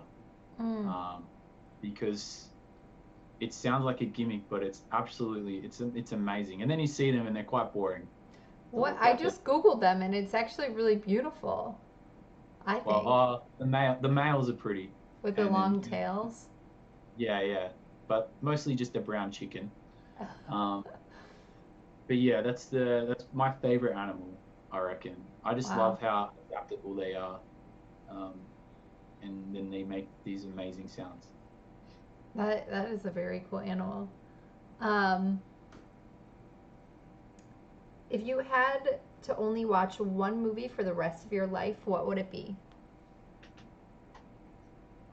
Mm. um, because it sounds like a gimmick, but it's amazing. And then you see them and they're quite boring to What? look I at. But just Googled them and it's actually really beautiful, I well, think, the males are pretty, with the and then long tails. yeah, yeah, but mostly just a brown chicken. Um, but yeah, that's my favorite animal, I reckon. I just Wow. love how adaptable they are, um, and then they make these amazing sounds. That is a very cool animal. Um, if you had to only watch one movie for the rest of your life, what would it be?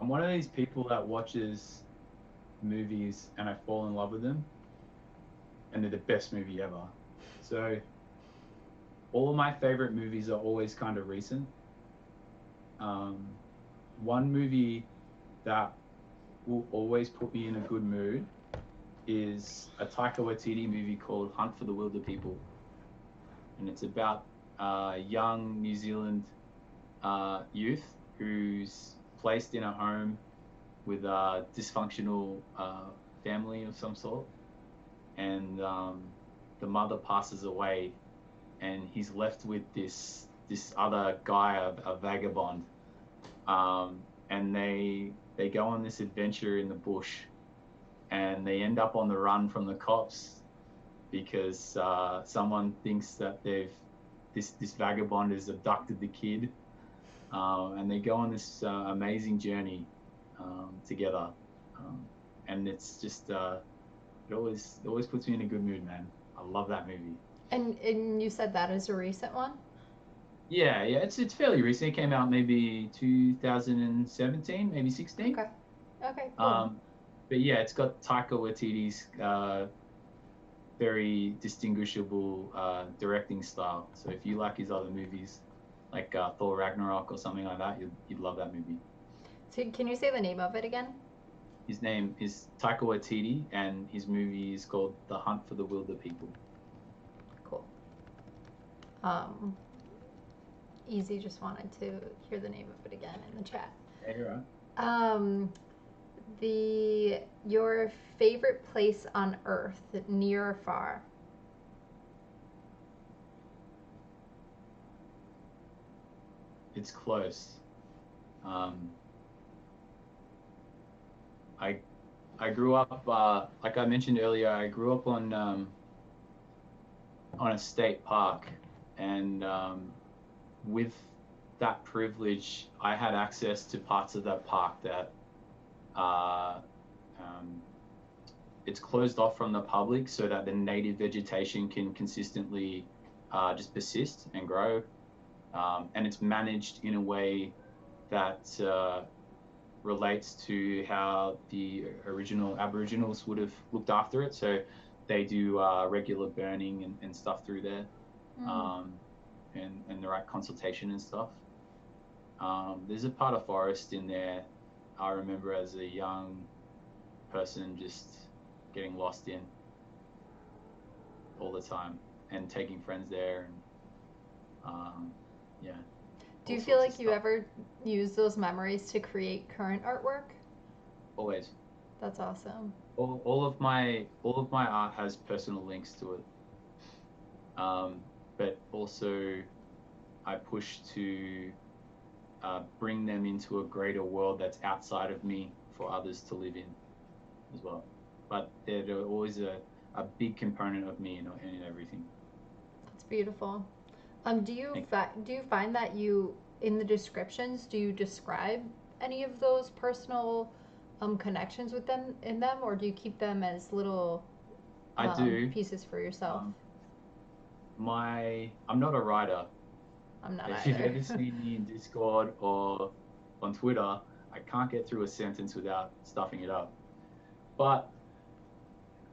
I'm one of these people that watches movies and I fall in love with them, and they're the best movie ever. So all of my favorite movies are always kind of recent. Um, One movie that will always put me in a good mood is a Taika Waititi movie called Hunt for the Wilder People, and it's about a young New Zealand youth who's placed in a home with a dysfunctional family of some sort, and the mother passes away, and he's left with this other guy, a vagabond, and they go on this adventure in the bush, and they end up on the run from the cops because someone thinks that this vagabond has abducted the kid, and they go on this amazing journey together, um, and it's just it always puts me in a good mood, man. I love that movie. And you said that is a recent one? Yeah, yeah, it's fairly recent. It came out maybe 2017, maybe 16. Okay. Okay, cool. Um, but yeah, it's got Taika Waititi's very distinguishable directing style. So if you like his other movies, like Thor Ragnarok or something like that, you'd love that movie. So can you say the name of it again? His name is Taika Waititi, and his movie is called The Hunt for the Wilder People. Cool. Um, Easy just wanted to hear the name of it again in the chat. Yeah, you're right. Um, the your favorite place on Earth, near or far? It's close. Um, I I grew up, like I mentioned earlier, I grew up on a state park, and with that privilege, I had access to parts of that park that uh, um, it's closed off from the public so that the native vegetation can consistently just persist and grow. And it's managed in a way that relates to how the original Aboriginals would have looked after it. So they do regular burning and stuff through there, um, and the right consultation and stuff. There's a part of forest in there I remember as a young person just getting lost in all the time and taking friends there and yeah. Do All you feel sorts of like you stuff. ever use those memories to create current artwork? Always. That's awesome. All of my art has personal links to it. But also I push to bring them into a greater world that's outside of me for others to live in as well. But they're always a big component of me in everything. That's beautiful. Thank Do you find that you in the descriptions do you describe any of those personal connections with them in them, or do you keep them as little I do. pieces for yourself? Um, I'm not a writer. I'm not If you've either. ever seen me in Discord or on Twitter, I can't get through a sentence without stuffing it up. But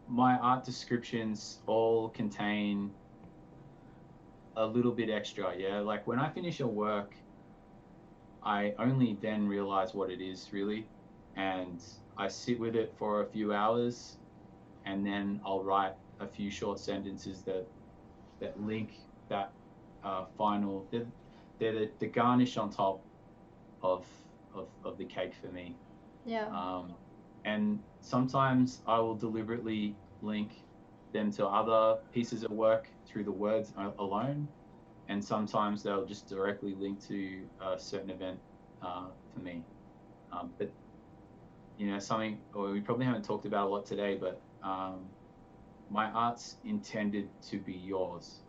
my art descriptions all contain a little bit extra, yeah. Like when I finish a work, I only then realize what it is really, and I sit with it for a few hours, and then I'll write a few short sentences that link that final. They're the garnish on top of of the cake for me. Yeah. Um, and sometimes I will deliberately link them to other pieces of work through the words alone, and sometimes they'll just directly link to a certain event for me. But something or we probably haven't talked about a lot today, but my art's intended to be yours,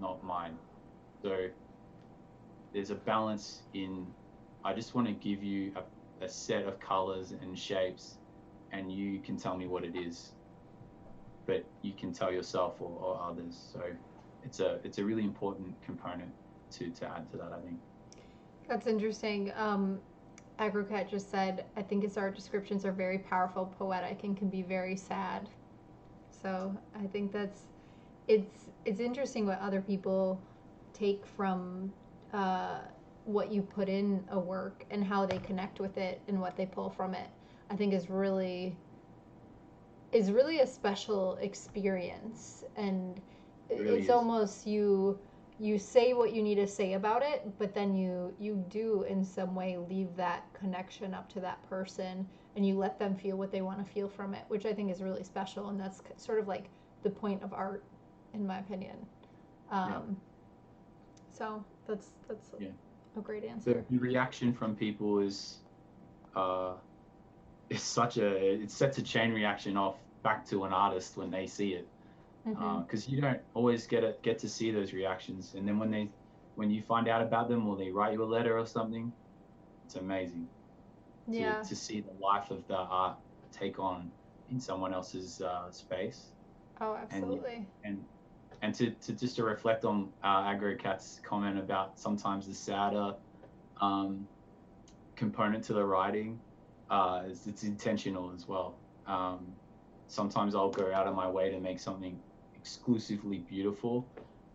not mine. So there's a balance in I just want to give you a set of colors and shapes, and you can tell me what it is, but you can tell yourself or others. So it's a really important component to add to that, I think. That's interesting. Agrocat just said, I think his art descriptions are very powerful, poetic, and can be very sad. So I think it's interesting what other people take from what you put in a work and how they connect with it and what they pull from it. I think is really a special experience, and It really it's is. almost you say what you need to say about it, but then you do in some way leave that connection up to that person, and you let them feel what they want to feel from it, which I think is really special, and that's sort of like the point of art, in my opinion. Yeah. Um, so that's Yeah. a great The, answer. the reaction from people uh, is it sets a chain reaction off back to an artist when they see it, Hmm. because you don't always get to see those reactions, and then when you find out about them or they write you a letter or something, it's amazing to Yeah. to see the life of the art take on in someone else's space, Oh, and absolutely. and and to just to reflect on AgroCat's comment about sometimes the sadder um, component to the writing, it's intentional as well. Um, Sometimes I'll go out of my way to make something exclusively beautiful,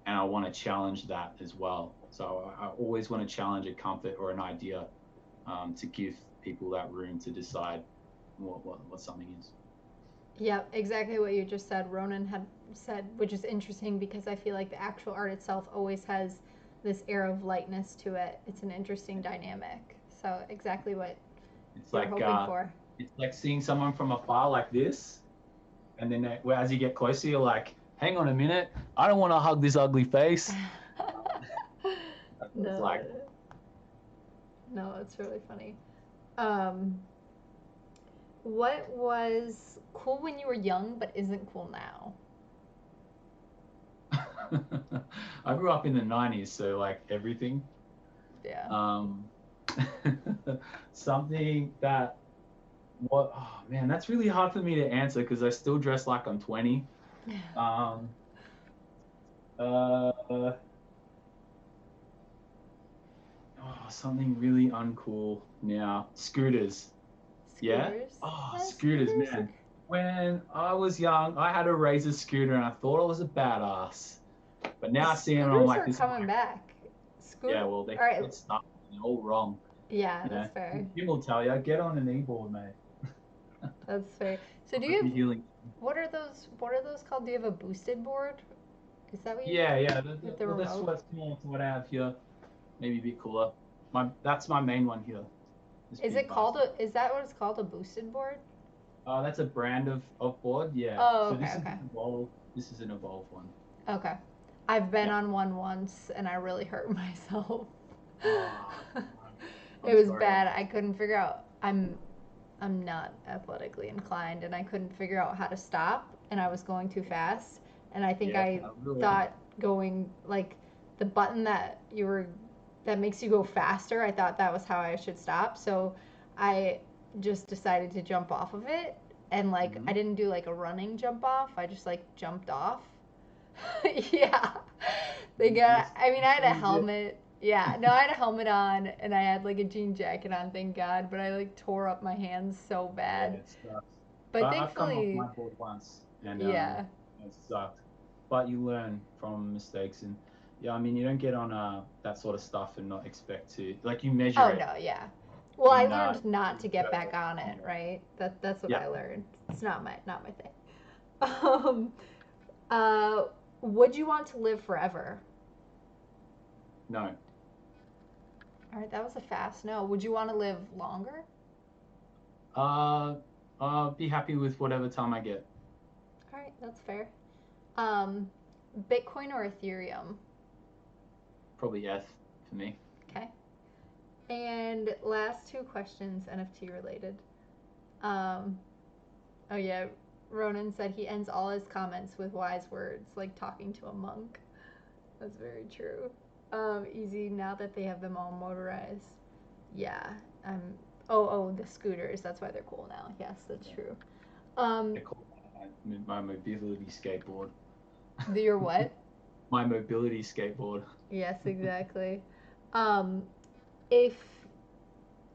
and I want to challenge that as well. So I always want to challenge a comfort or an idea, to give people that room to decide what something is. Yeah, exactly what you just said. Ronan had said, which is interesting because I feel like the actual art itself always has this air of lightness to it. It's an interesting dynamic. So exactly what It's you're like hoping for. seeing someone from afar like this, and then as you get closer, you're like, "Hang on a minute, I don't want to hug this ugly face." That's what it's No, like. no, it's really funny. Um, what was cool when you were young but isn't cool now? I grew up in the '90s, so like everything. Yeah. Um, something that what? Oh man, that's really hard for me to answer because I still dress like I'm 20. Um, uh, something really uncool now. Scooters. Yeah. Scooters. Oh, Yeah, scooters, scooters are. man. When I was young, I had a Razor scooter and I thought I was a badass. But now I see them and I'm Scooters like, are this is coming my, back. yeah, Scooter. well, they All right. get stuck and they're all wrong. Yeah, You that's know, fair. Jim will tell you, get on an e-board, mate. That's fair. So do Might you be have healing. what are those? What are those called? Do you have a boosted board? Is that what you Yeah, yeah. with the Well, that's remote? what's similar to what I have here. Maybe a bit cooler. That's my main one here. This Is big it called bastard. a? Is that what it's called? A boosted board? That's a brand of board. Yeah. Oh, So okay, this is okay, an evolve. This is an evolve one. okay. I've been Yeah. on one once and I really hurt myself. Oh, It I'm was sorry. bad. I couldn't figure out. I'm not athletically inclined, and I couldn't figure out how to stop, and I was going too fast, and I think Yeah, I I'll do it. thought going like the button that makes you go faster. I thought that was how I should stop, so I just decided to jump off of it, and like Hmm. I didn't do like a running jump off. I just like jumped off. Yeah. They got, I mean, I had a Legit. helmet. Yeah, no, I had a helmet on and I had like a jean jacket on, thank God, but I like tore up my hands so Yeah, bad. it sucks. But I've come off thankfully, my board once, and yeah. it sucked. But you learn from mistakes, and yeah, I mean, you don't get on that sort of stuff and not expect to like you measure Oh it no, yeah. Well, I in learned not to get back further on it, kilometers. right? That's what Yeah, I learned. It's not my thing. Um, uh, would you want to live forever? no. All right, that was a fast no. Would you want to live longer? Uh, I'll be happy with whatever time I get. All right, that's fair. Um, Bitcoin or Ethereum? Probably F for me. Okay. And last two questions, NFT related. Um, oh yeah, Ronan said he ends all his comments with wise words, like talking to a monk. That's very true. Easy now that they have them all motorized. Yeah. Um. Oh, the scooters. That's why they're cool now. Yes, that's Yeah. true. Um. They call it my mobility skateboard. Your what? My mobility skateboard. Yes, exactly. Um. If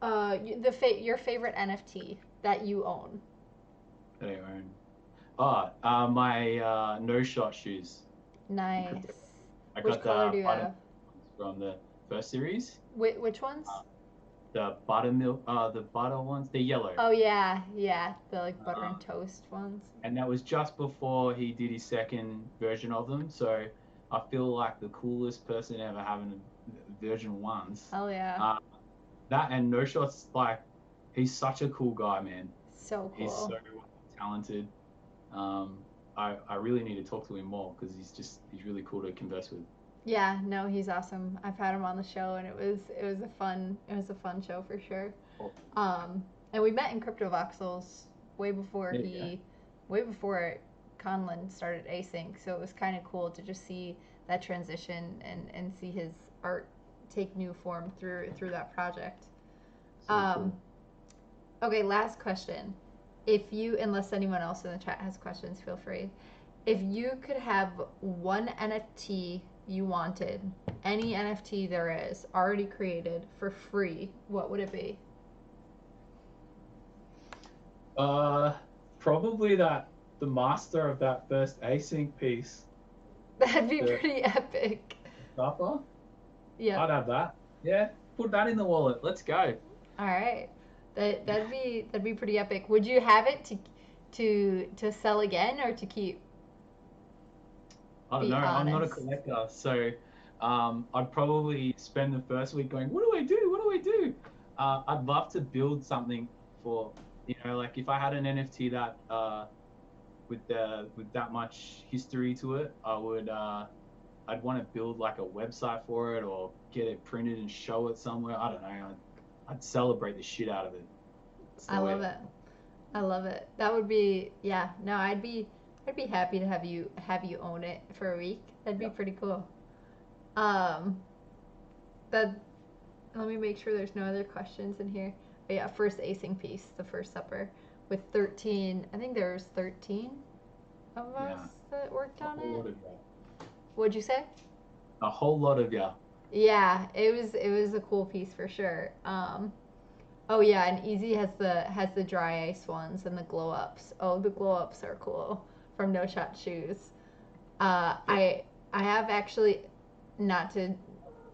your favorite NFT that you own. That I own. My no shot shoes in crypto. Nice. I Which got color the do you buttermilk have? ones from the first series. Which ones? Uh, the buttermilk, the butter ones, they're yellow. Oh yeah, yeah, the like butter and Um, toast ones. and that was just before he did his second version of them. So I feel like the coolest person ever having version ones. Hell yeah. Uh, that and no shots, like he's such a cool guy, man. So He's so cool. talented. Um, I really need to talk to him more because he's really cool to converse with. Yeah, no, he's awesome. I've had him on the show and it was a fun show for sure. Cool. Um and we met in Crypto Voxels way before There you go. way before Conlon started async, so it was kind of cool to just see that transition and see his art take new form through that project. So Um cool. okay, last question. If you, unless anyone else in the chat has questions, feel free. If you could have one NFT you wanted, any NFT there is, already created for free, what would it be? Uh, Probably the master of that first async piece, That'd be the pretty epic. supper. Yep. I'd have that. Yeah, put that in the wallet. Let's go. All right. That'd be pretty epic. Would you have it to sell again or to keep? I don't know. Be I'm not a honest. collector, so I'd probably spend the first week going, "What do I do? What do I do?" I'd love to build something for, like if I had an NFT that with that much history to it, I'd want to build like a website for it or get it printed and show it somewhere. I don't know. I'd celebrate the shit out of it. That's I the way. love it. I love it. That would be, yeah. No, I'd be happy to have you own it for a week. That'd be Yeah. pretty cool. Um, that Let me make sure there's no other questions in here. Yeah, first acing piece, the first supper, with 13. I think there's 13 of us Yeah, that worked a on whole it. lot of ya. What'd you say? A whole lot of ya. Yeah, it was a cool piece for sure. Oh yeah, and Easy has the dry ice ones and the glow ups. Oh, the glow ups are cool from No Shot Shoes. Uh, Yeah. I I have actually, not to,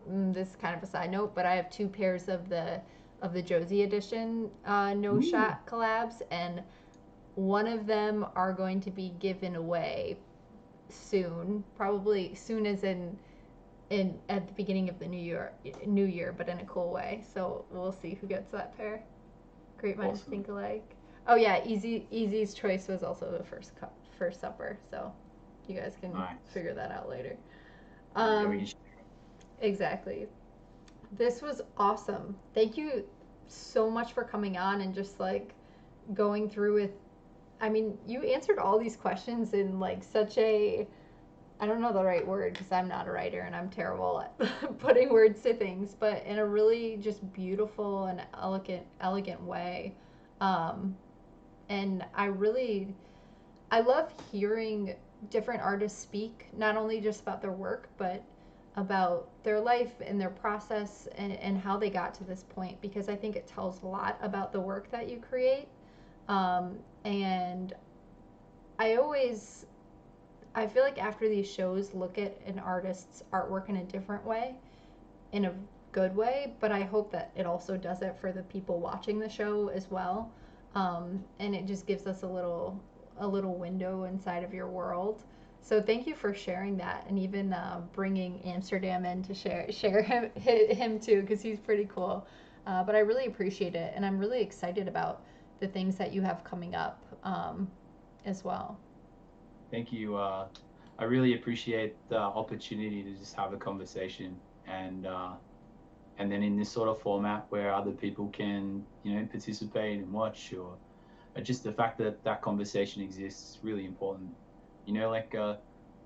this is kind of a side note, but I have two pairs of the Josie edition No Ooh. Shot collabs, and one of them are going to be given away soon, probably soon as in at the beginning of the new year, but in a cool way. So we'll see who gets that pair. Great minds Awesome. think alike. Oh yeah, Easy's choice was also the first supper, so you guys can Nice. figure that out later. Yeah, we Um, can. exactly. This was awesome. Thank you so much for coming on and just like going through with. I mean, you answered all these questions in like such a, I don't know the right word because I'm not a writer and I'm terrible at putting words to things, but in a really just beautiful and elegant way. Um, and I love hearing different artists speak, not only just about their work, but about their life and their process and how they got to this point, because I think it tells a lot about the work that you create. And I always, I feel like after these shows, look at an artist's artwork in a different way, in a good way, but I hope that it also does it for the people watching the show as well. And it just gives us a little window inside of your world. So thank you for sharing that, and even bringing Amsterdam in to share him too, because he's pretty cool. But I really appreciate it, and I'm really excited about the things that you have coming up as well. Thank you. I really appreciate the opportunity to just have a conversation and then in this sort of format where other people can, participate and watch or just the fact that that conversation exists is really important. Like a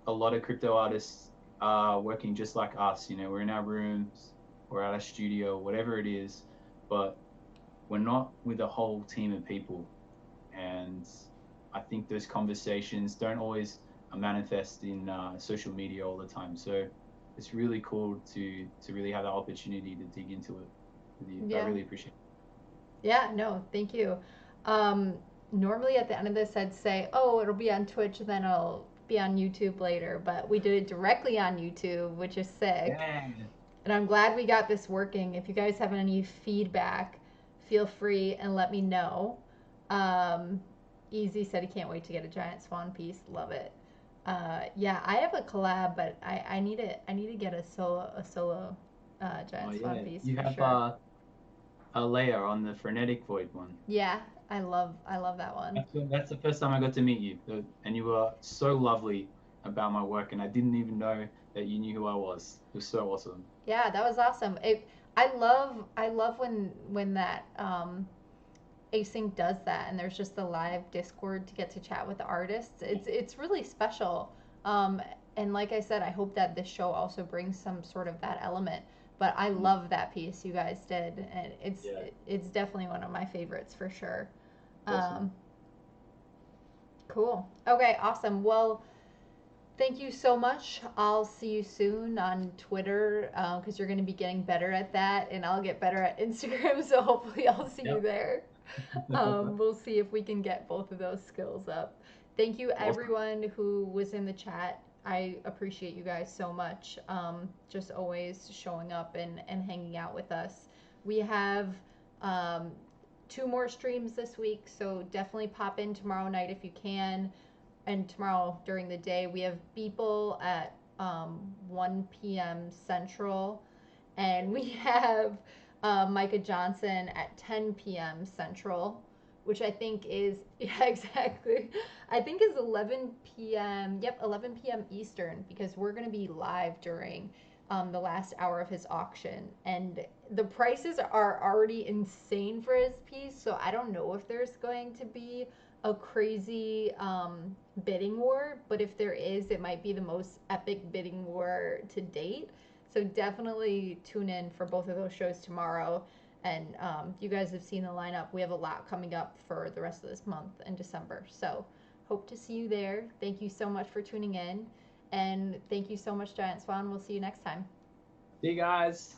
lot of crypto artists are working just like us. We're in our rooms, we're at our studio, whatever it is, but we're not with a whole team of people. And I think those conversations don't always manifest in social media all the time. So it's really cool to really have the opportunity to dig into it with you. I Yeah. really appreciate it. Yeah, no, thank you. Um, Normally at the end of this, I'd say, oh, it'll be on Twitch, and then it'll be on YouTube later. But we did it directly on YouTube, which is sick. Yeah. And I'm glad we got this working. If you guys have any feedback, feel free and let me know. Um, Easy said he can't wait to get a Giant Swan piece. Love it. Yeah, I have a collab, but I need to get a solo Oh Giant Swan yeah. piece You for have sure. a layer on the Frenetic Void one. Yeah, I love that one. That's the first time I got to meet you, and you were so lovely about my work, and I didn't even know that you knew who I was. It was so awesome. Yeah, that was awesome. I love when that async does that, and there's just a live Discord to get to chat with the artists. It's really special. Um, and like I said, I hope that this show also brings some sort of that element. But I Mm. love that piece you guys did, and Yeah, it's definitely one of my favorites for sure. awesome. Um, cool. Okay, awesome. Well, thank you so much. I'll see you soon on Twitter because you're going to be getting better at that, and I'll get better at Instagram. So hopefully, I'll see you Yep. there. We'll see if we can get both of those skills up. Thank you, Awesome. everyone who was in the chat. I appreciate you guys so much. Just always showing up and hanging out with us. We have um, two more streams this week, so definitely pop in tomorrow night if you can, and tomorrow during the day. We have Beeple at 1 p.m. Central, and we have Micah Johnson at 10 p.m. Central, which I think is, yeah, exactly. I think is 11 p.m. Yep, 11 p.m. Eastern, because we're going to be live during the last hour of his auction. And the prices are already insane for his piece, so I don't know if there's going to be a crazy bidding war, but if there is, it might be the most epic bidding war to date. So definitely tune in for both of those shows tomorrow. And you guys have seen the lineup. We have a lot coming up for the rest of this month in December. So hope to see you there. Thank you so much for tuning in. And thank you so much, Giant Swan. We'll see you next time. See you guys.